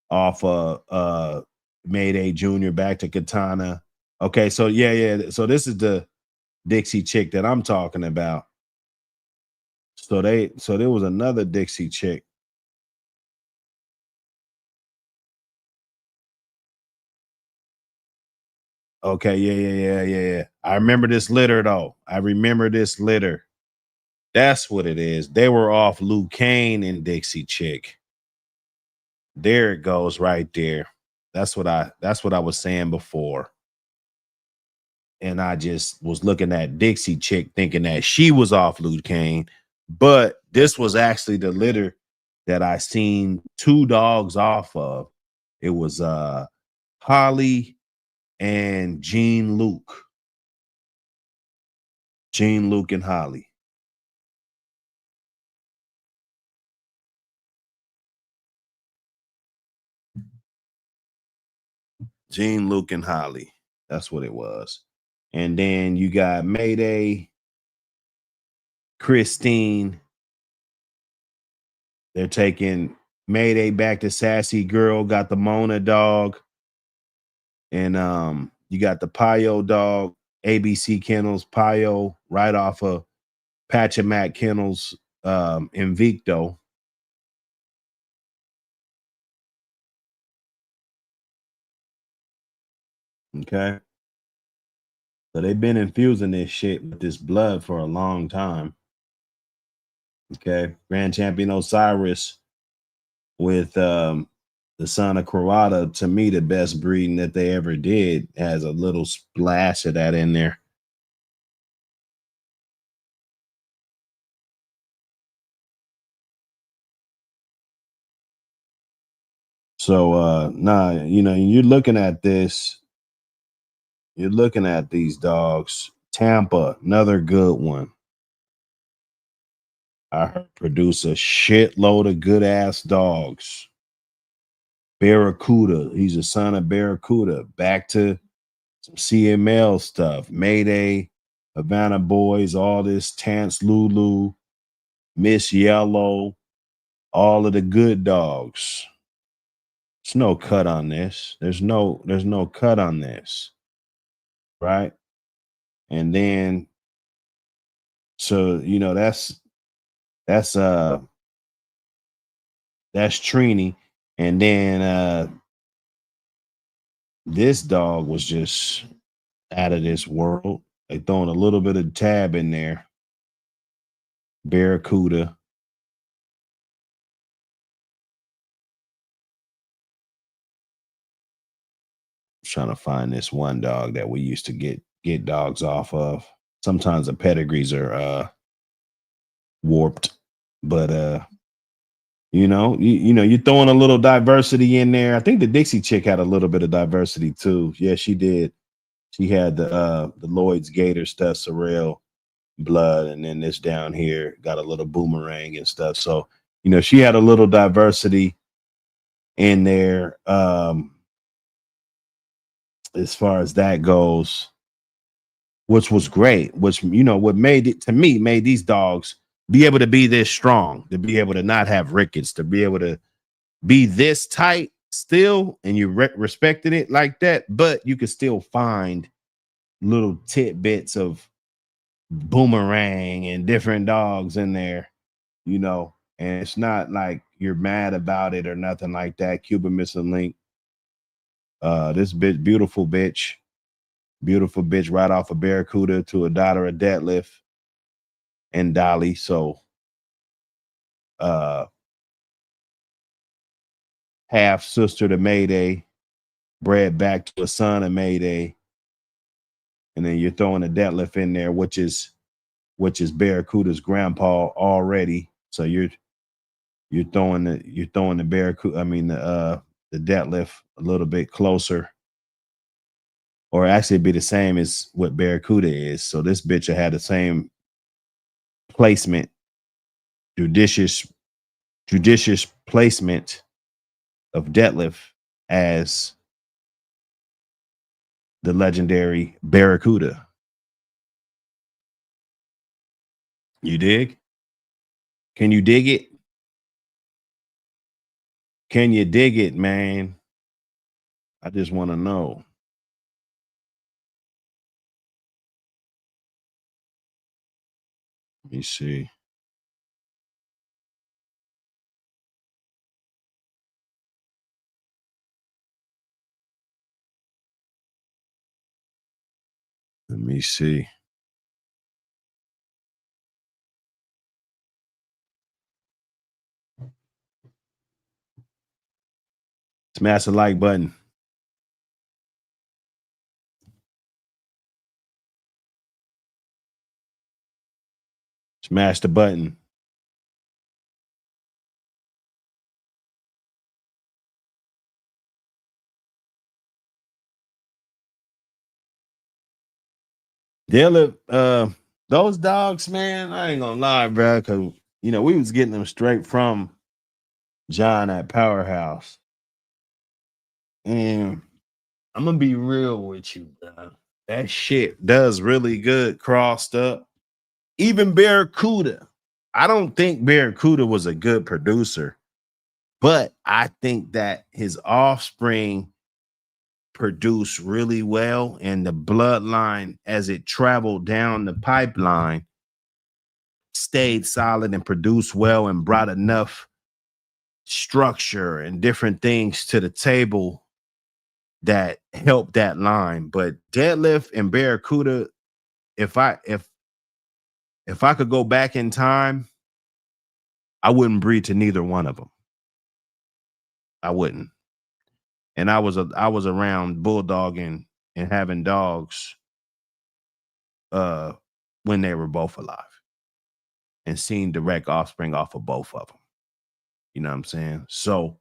off of Mayday Jr. back to Katana. Okay, so yeah. So this is the Dixie chick that I'm talking about. So there was another Dixie chick. Okay, yeah. I remember this litter though. I remember this litter. That's what it is. They were off Luke Kane and Dixie chick. There it goes right there. That's what I was saying before. And I just was looking at Dixie chick thinking that she was off Luke Kane, but this was actually the litter that I seen two dogs off of. It was Holly and Jean Luke. Jean Luke and Holly. Jean Luke and Holly. That's what it was. And then you got Mayday, Christine. They're taking Mayday back to Sassy Girl. Got the Mona dog. And you got the Pio dog, ABC Kennels, Pio, right off of Patchamac Kennels, Invicto. Okay. So they've been infusing this shit with this blood for a long time. Okay. Grand Champion Osiris with the son of Croata, to me, the best breeding that they ever did, has a little splash of that in there. So nah, you know, you're looking at this. You're looking at these dogs. Tampa, another good one. I heard produce a shitload of good ass dogs. Barracuda, he's a son of Barracuda. Back to some CML stuff. Mayday, Havana Boys, all this Tance Lulu, Miss Yellow, all of the good dogs. There's no cut on this. There's no cut on this. Right. And then so that's Trini. And then this dog was just out of this world. They throwing a little bit of tab in there. Barracuda. Trying to find this one dog that we used to get dogs off of. Sometimes the pedigrees are warped, but you're throwing a little diversity in there. I think the Dixie chick had a little bit of diversity too. Yeah, she did. She had the Lloyd's Gator stuff, Sorrel blood, and then this down here got a little boomerang and stuff. So she had a little diversity in there. As far as that goes, which was great, which what made these dogs be able to be this strong, to be able to not have rickets, to be able to be this tight still, and you respected it like that, but you could still find little tidbits of boomerang and different dogs in there, and it's not like you're mad about it or nothing like that. Cuban missing link. This bitch, beautiful bitch right off of Barracuda to a daughter of Deadlift and Dolly. So half sister to Mayday, bred back to a son of Mayday, and then you're throwing a Deadlift in there, which is Barracuda's grandpa already. So you're throwing the Barracuda, the Deadlift a little bit closer, or actually be the same as what Barracuda is. So this bitch had the same placement, judicious placement of Deadlift as the legendary Barracuda. You dig? Can you dig it? Can you dig it, man? I just want to know. Let me see. Let me see. Smash the like button. Smash the button. Those dogs, man, I ain't gonna lie, bro, because we was getting them straight from John at Powerhouse. And I'm gonna be real with you, bro. That shit does really good crossed up. Even Barracuda. I don't think Barracuda was a good producer, but I think that his offspring produced really well, and the bloodline, as it traveled down the pipeline, stayed solid and produced well and brought enough structure and different things to the table that helped that line. But Deadlift and Barracuda, if I could go back in time, I wouldn't breed to neither one of them. I wouldn't. And I was around bulldogging and having dogs when they were both alive, and seeing direct offspring off of both of them. You know what I'm saying? So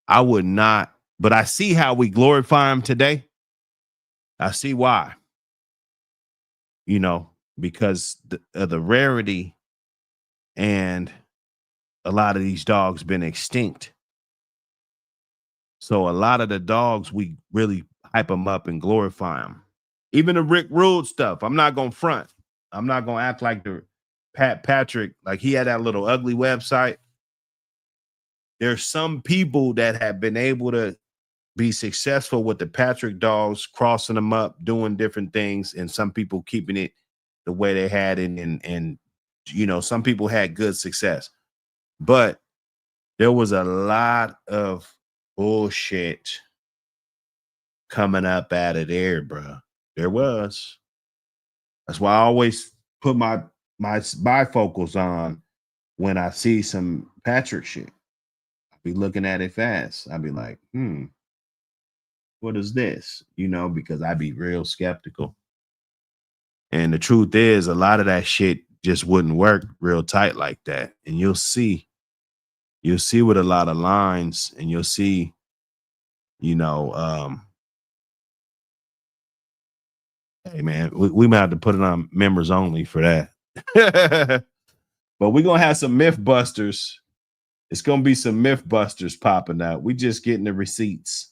I would not, but I see how we glorify them today. I see why. Because the rarity, and a lot of these dogs been extinct. So a lot of the dogs, we really hype them up and glorify them. Even the Rick Rude stuff. I'm not gonna front. I'm not gonna act like the Patrick, like he had that little ugly website. There's some people that have been able to be successful with the Patrick dogs, crossing them up, doing different things, and some people keeping it the way they had it, and you know, some people had good success. But there was a lot of bullshit coming up out of there, bro. There was. That's why I always put my bifocals on when I see some Patrick shit. I'll be looking at it fast. I'll be like, what is this? You know, because I'd be real skeptical. And the truth is, a lot of that shit just wouldn't work real tight like that. And you'll see with a lot of lines, and you'll see, you know, hey man, we might have to put it on members only for that. But we're gonna have some myth busters. It's gonna be some myth busters popping out. We just getting the receipts.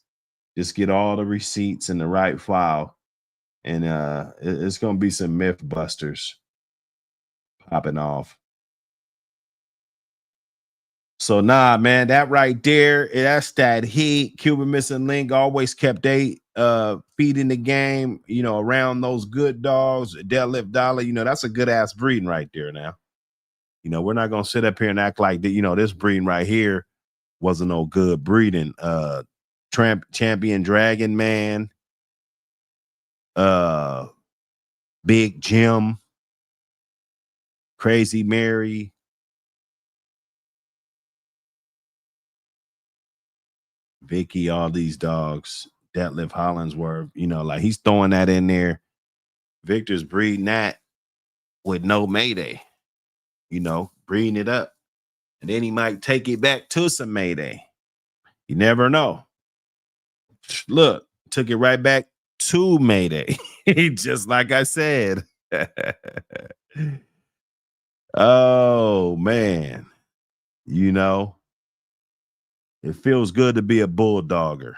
Just get all the receipts in the right file. And it's gonna be some myth busters popping off. So nah, man, that right there, that's that heat. Cuban Missing Link always kept feet in the game, you know, around those good dogs. Deadlift Dollar, you know, that's a good ass breeding right there now. You know, we're not gonna sit up here and act like that, you know, this breeding right here wasn't no good breeding. Champion Dragon Man, Big Jim, Crazy Mary, Vicky, all these dogs, Detlef Hollingsworth, you know, like he's throwing that in there. Victor's breeding that with no Mayday, you know, breeding it up. And then he might take it back to some Mayday. You never know. Look, took it right back to Mayday, just like I said. Oh, man. You know, it feels good to be a bulldogger.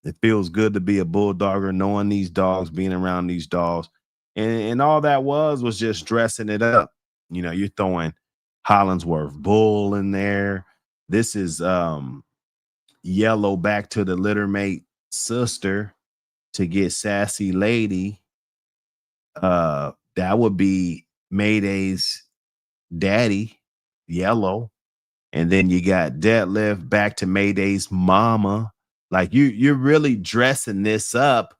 It feels good to be a bulldogger, knowing these dogs, being around these dogs. And all that was just dressing it up. You know, you're throwing Hollingsworth Bull in there. This is Yellow back to the littermate sister to get Sassy Lady. That would be Mayday's daddy, Yellow. And then you got Deadlift back to Mayday's mama. Like you're really dressing this up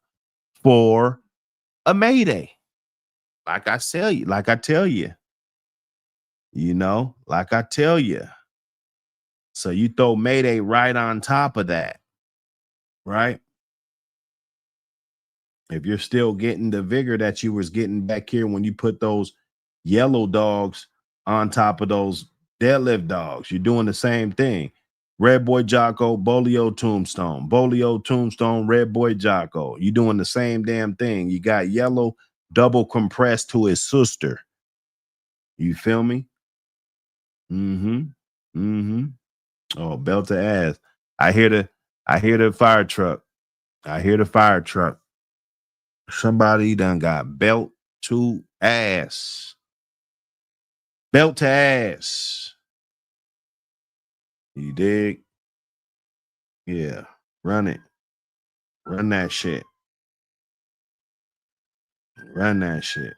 for a Mayday. Like I tell you, you know, like I tell you. So you throw Mayday right on top of that, right? If you're still getting the vigor that you was getting back here when you put those yellow dogs on top of those Deadlift dogs, you're doing the same thing. Red Boy Jocko, Bolio Tombstone, Red Boy Jocko. You're doing the same damn thing. You got Yellow double compressed to his sister. You feel me? Oh, belt to ass. I hear the fire truck. I hear the fire truck. Somebody done got belt to ass. Belt to ass. You dig? Yeah. Run it. Run that shit. Run that shit.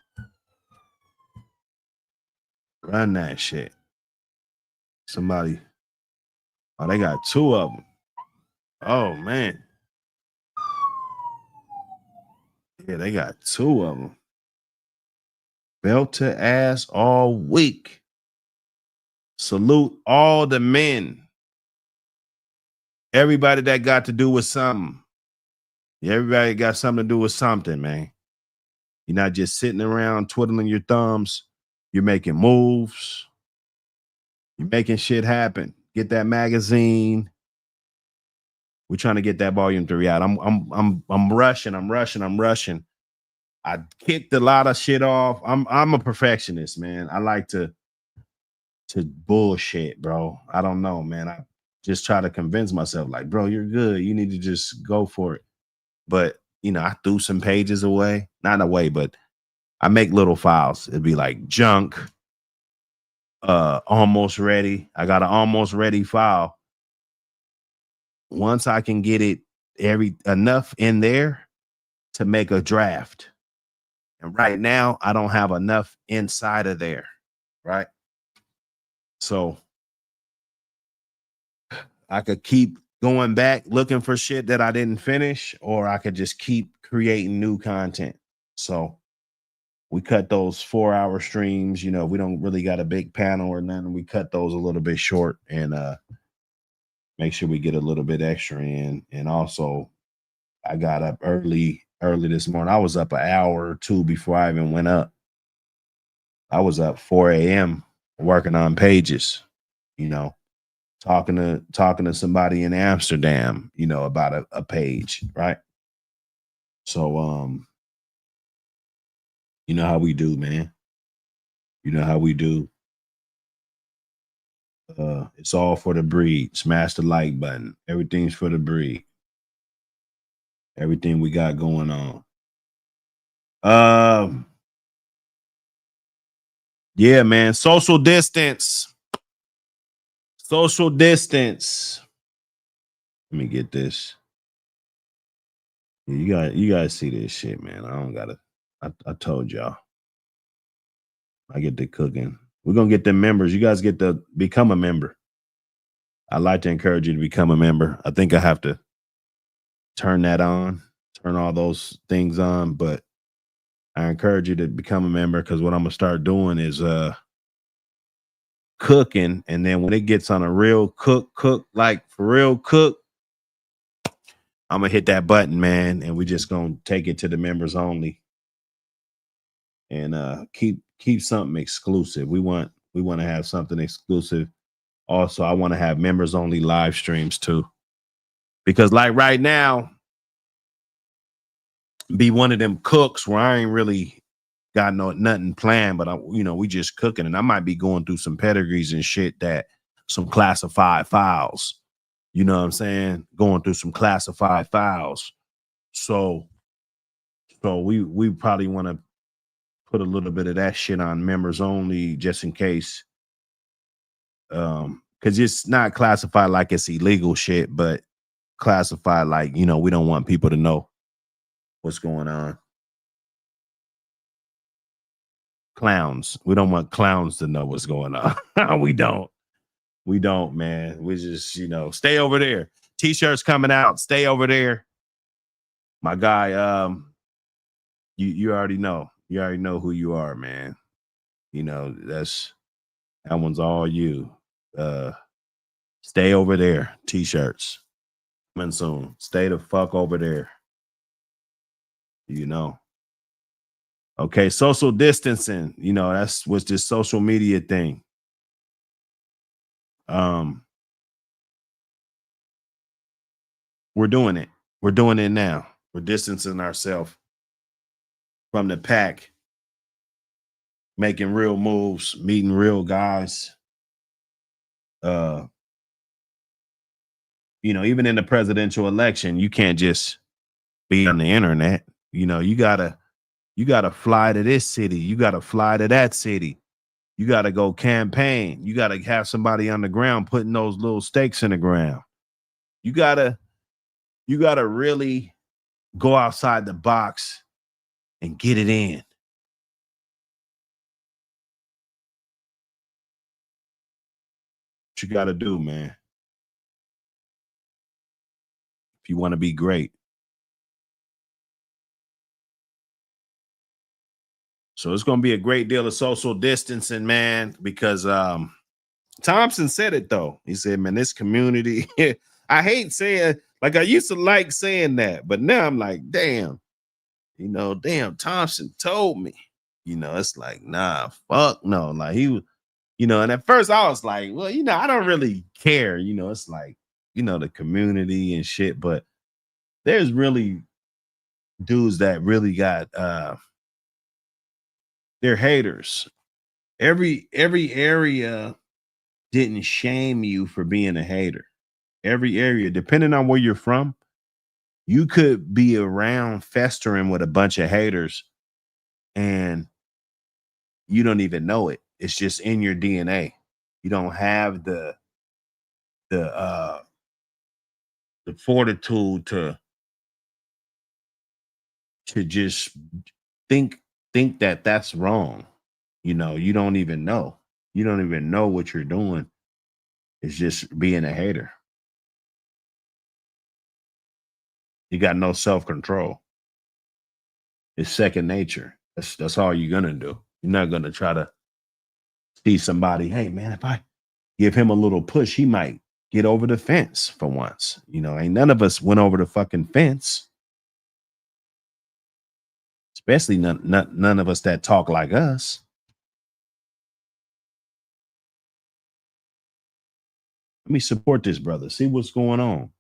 Run that shit. Somebody. Oh, they got two of them. Oh, man. Yeah, they got two of them. Belt to ass all week. Salute all the men. Everybody that got to do with something. Everybody got something to do with something, man. You're not just sitting around twiddling your thumbs. You're making moves. You're making shit happen. Get that magazine. We're trying to get that volume 3 out. I'm rushing. I kicked a lot of shit off. I'm a perfectionist, man. I like to bullshit, bro. I don't know, man. I just try to convince myself, like, bro, you're good. You need to just go for it. But I threw some pages away, not away, but I make little files. It'd be like junk, almost ready. I got an almost ready file. Once I can get it enough in there to make a draft. And right now I don't have enough inside of there. Right. So I could keep going back looking for shit that I didn't finish, or I could just keep creating new content. So we cut those 4-hour streams. We don't really got a big panel or nothing. We cut those a little bit short and make sure we get a little bit extra in. And also, I got up early this morning. I was up an hour or two before I even went up. I was up 4 a.m. working on pages, talking to somebody in Amsterdam, about a page, right? So you know how we do, man. You know how we do. It's all for the breed. Smash the like button. Everything's for the breed. Everything we got going on. Yeah, man. Social distance. Social distance. Let me get this. You guys see this shit, man. I don't gotta. I told y'all. I get the cooking. We're gonna get the members. You guys get to become a member. I'd like to encourage you to become a member. I think I have to turn that on, turn all those things on, but I encourage you to become a member, because what I'm gonna start doing is cooking, and then when it gets on a real cook, like for real cook, I'm gonna hit that button, man, and we just gonna take it to the members only, and keep something exclusive. We want to have something exclusive. Also, I want to have members only live streams too, because like right now, be one of them cooks where I ain't really got nothing planned, but we just cooking, and I might be going through some pedigrees and shit, that some classified files. You know what I'm saying? Going through some classified files. So we probably want to put a little bit of that shit on members only, just in case. Because it's not classified like it's illegal shit, but classified like, we don't want people to know what's going on. Clowns. We don't want clowns to know what's going on. We don't, man. We just, stay over there. T-shirts coming out. Stay over there. My guy, you already know. You already know who you are, man. That one's all you. Stay over there. T-shirts coming soon. Stay the fuck over there. Okay, social distancing. That's what's this social media thing. We're doing it. We're doing it now. We're distancing ourselves from the pack, making real moves, meeting real guys. Even in the presidential election, you can't just be on the internet. You gotta fly to this city. You gotta fly to that city. You gotta go campaign. You gotta have somebody on the ground putting those little stakes in the ground. You gotta really go outside the box and get it in. What you gotta do, man, if you want to be great. So it's gonna be a great deal of social distancing, man, because Thompson said it though. He said, man, this community, I hate saying, like, I used to like saying that, but now I'm like, damn, Thompson told me. It's like, nah, fuck no. Like, he was, and at first I was like, well, I don't really care. It's like, the community and shit, but there's really dudes that really got they're haters. Every area didn't shame you for being a hater. Every area, depending on where you're from, You could be around festering with a bunch of haters and you don't even know it. It's just in your DNA. You don't have the fortitude to just think that that's wrong. You know, you don't even know. You don't even know what you're doing. It's just being a hater. You got no self-control. It's second nature. That's all you're gonna do. You're not gonna try to see somebody, hey man, if I give him a little push, he might get over the fence for once. You know, ain't none of us went over the fucking fence. Especially none of us that talk like us. Let me support this brother. See what's going on.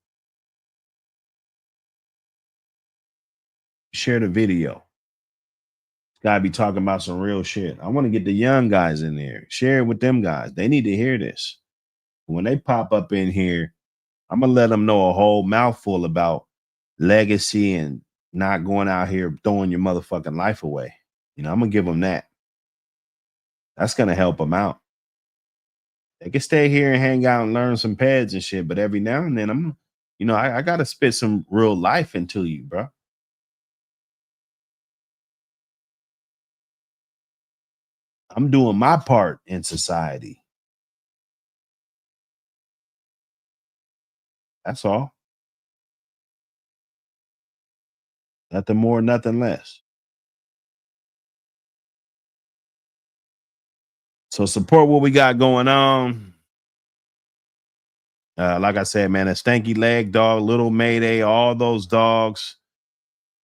Share the video. Gotta be talking about some real shit. I want to get the young guys in there. Share it with them guys. They need to hear this. When they pop up in here, I'm gonna let them know a whole mouthful about legacy and not going out here throwing your motherfucking life away. You know, I'm gonna give them that. That's gonna help them out. They can stay here and hang out and learn some pads and shit, but every now and then I gotta spit some real life into you, bro. I'm doing my part in society. That's all. Nothing more, nothing less. So support what we got going on. Like I said, man, a stanky leg dog, little Mayday, all those dogs.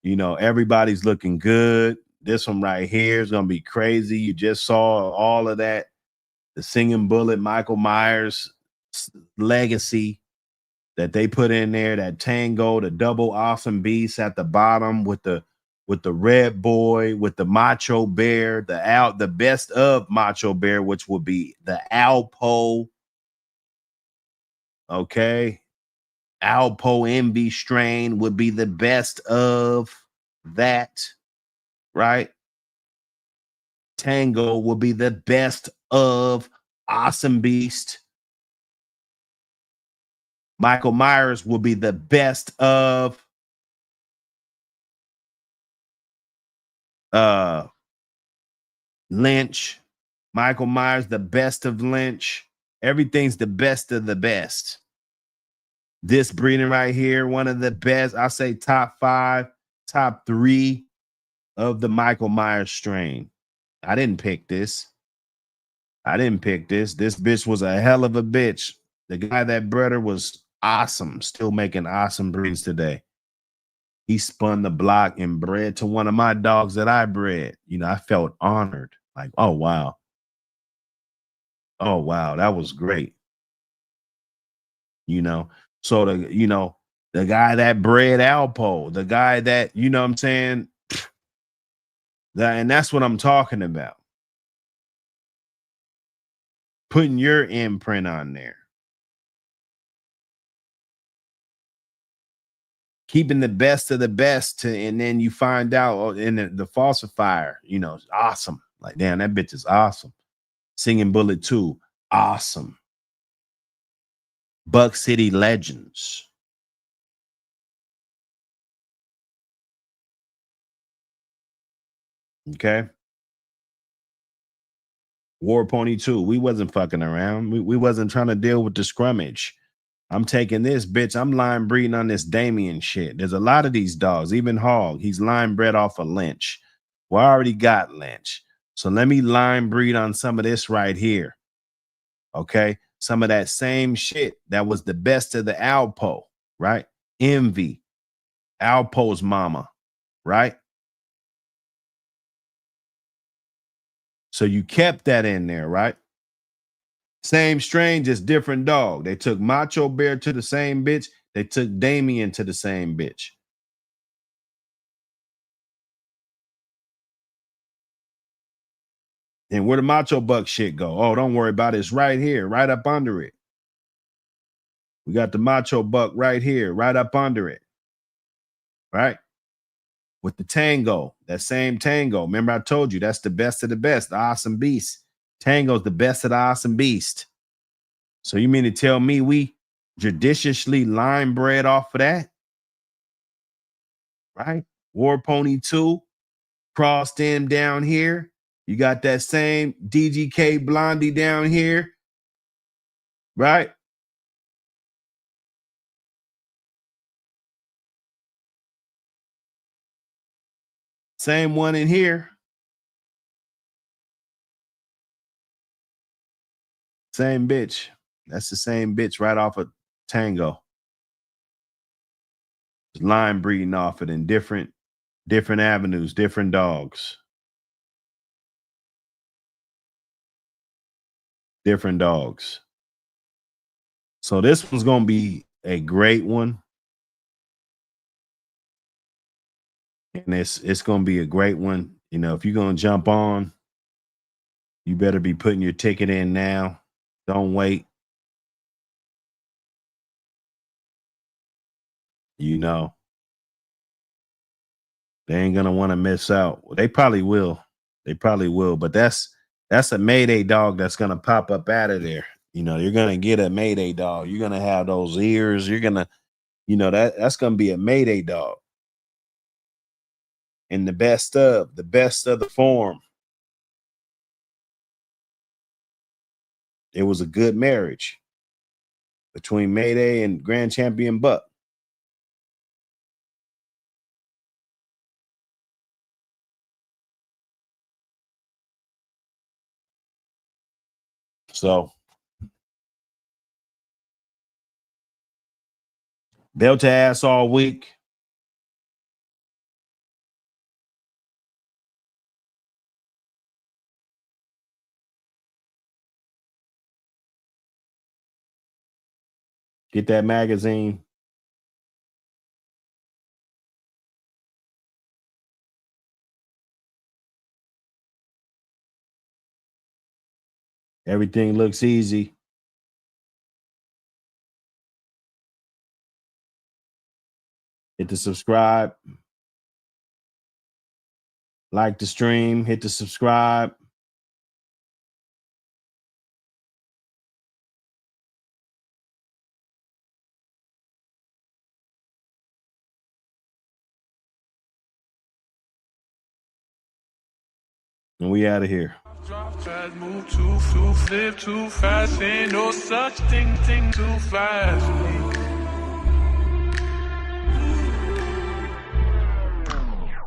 You know, everybody's looking good. This one right here is gonna be crazy. You just saw all of that. The singing bullet, Michael Myers legacy that they put in there, that tango, the double awesome beast at the bottom with the red boy, with the macho bear, the best of macho bear, which would be the Alpo. Okay. Alpo Envy strain would be the best of that, right? Tango will be the best of Awesome Beast. Michael Myers will be the best of Lynch. Michael Myers, the best of Lynch. Everything's the best of the best. This breeding right here, one of the best. I say top 5, top 3 of the Michael Myers strain. I didn't pick this. This bitch was a hell of a bitch. The guy that bred her was awesome. Still making awesome breeds today. He spun the block and bred to one of my dogs that I bred. You know, I felt honored. Like, oh, wow. Oh, wow. That was great. You know, so the guy that bred Alpo, the guy that, you know what I'm saying? And that's what I'm talking about. Putting your imprint on there. Keeping the best of the best and then you find out in the falsifier, you know, it's awesome. Like, damn, that bitch is awesome. Singing Bullet 2, awesome. Buck City Legends. Okay. War Pony 2. We wasn't fucking around. We wasn't trying to deal with the scrummage. I'm taking this, bitch. I'm line breeding on this Damien shit. There's a lot of these dogs, even Hog. He's line bred off of Lynch. Well, I already got Lynch. So let me line breed on some of this right here. Okay. Some of that same shit that was the best of the Alpo, right? Envy, Alpo's mama, right? So you kept that in there, right? Same strain, just different dog. They took Macho Bear to the same bitch. They took Damien to the same bitch. And where the Macho Buck shit go? Oh, don't worry about it. It's right here, right up under it. We got the Macho Buck right here, right up under it. right? With the Tango, that same Tango. Remember, I told you that's the best of the best, the awesome beast. Tango's the best of the awesome beast. So you mean to tell me we judiciously line bred off of that? Right? War Pony 2, crossed him down here. You got that same DGK Blondie down here. Right? Same one in here. Same bitch. That's the same bitch right off of Tango. Line breeding off it in different avenues, different dogs. Different dogs. So this one's going to be a great one. And it's going to be a great one. You know, if you're going to jump on, you better be putting your ticket in now. Don't wait. You know, they ain't going to want to miss out. They probably will. They probably will. But that's a Mayday dog that's going to pop up out of there. You know, you're going to get a Mayday dog. You're going to have those ears. You're going to, you know, that's going to be a Mayday dog. And the best of the form. It was a good marriage between Mayday and Grand Champion Buck. So belt to ass all week. Get that magazine. Everything looks easy. Hit the subscribe. Like the stream. Hit the subscribe. And we out of here. Drop fast, move too flip too fast. Ain't no such thing too fast.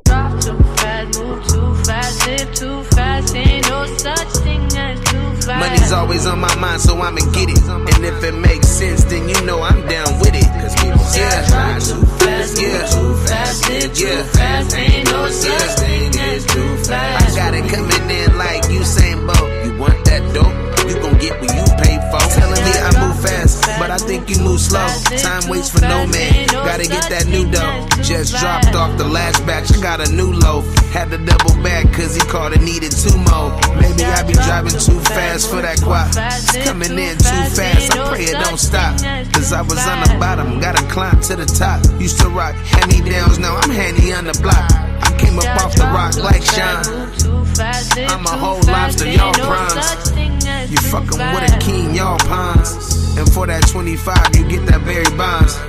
Drop too fast, move too fast, live too fast. Ain't no such thing as too fast. Money's always on my mind, so I'ma get it. And if it makes sense, then you know I'm down with it. Cause people say I drive too fast, move too fast, live too fast. Ain't no such thing as too fast. I got it coming in like Usain Bolt. You want that dope? You gon' get what you pay for. Telling me I move fast, but I think you move slow. Time waits for no man. Gotta get that new dough. Just dropped off the last batch. I got a new loaf. Had to double back cause he called and needed 2 more. Maybe I be driving too fast for that guap. It's coming in too fast. I pray it don't stop. Cause I was on the bottom, gotta climb to the top. Used to rock hand-me-downs, now I'm handy on the block. I came up off the rock like Sean. I'm a whole lobster, y'all prawns. You fucking with a king, y'all pawns. And for that 25, you get that Barry Bonds.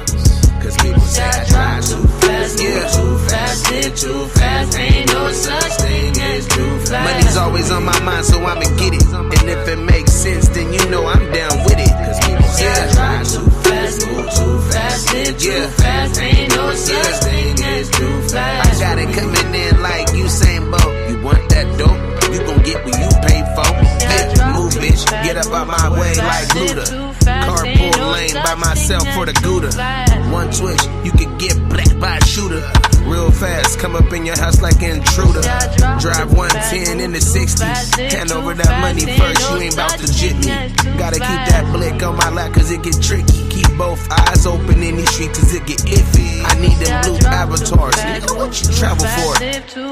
Cause people say I drive too fast, yeah, too fast, live too fast. Ain't no such thing as too fast. Money's always on my mind, so I'ma get it. And if it makes sense, then you know I'm down with it. Cause people say I drive too fast, move too fast, live too fast. Ain't no such thing as too fast. I got it coming in like Usain Bolt. You want that dope? You gon' get what you pay for. Hey, move, bitch, get up out my way like Luda. Carpool lane by myself for the Gouda. One twitch, you could get black by a shooter. Real fast, come up in your house like an intruder. Drive 110 in the 60. Hand over that money first, you ain't bout to jit me. Gotta keep that blick on my lap cause it get tricky. Keep both eyes open in these streets cause it get iffy. I need them blue avatars. Nigga, what you travel for?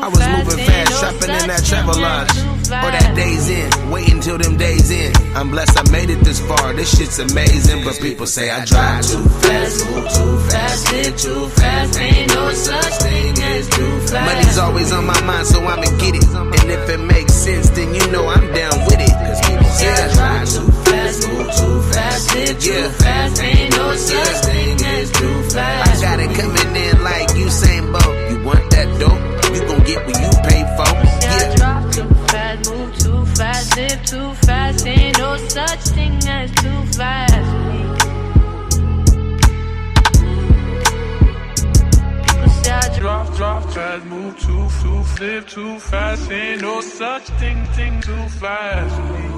I was moving fast, shopping in that travel lodge. Or that days in, waiting till them days in. I'm blessed I made it this far, this shit's amazing. But People say I drive too fast, move too fast, live too fast. Ain't no such thing as too fast. Money's always on my mind, so I'ma get it. And if it makes sense, then you know I'm down with it. Cause people say I drive too fast, move too fast, live too fast. Ain't no such thing as too fast. I got it coming in like Usain Bolt. You want that dope? You gon' get what you pay for. I drive too fast, move too fast, live too fast. Ain't no such thing as too fast. Drop fast, move too, live too fast. Ain't no such thing too fast.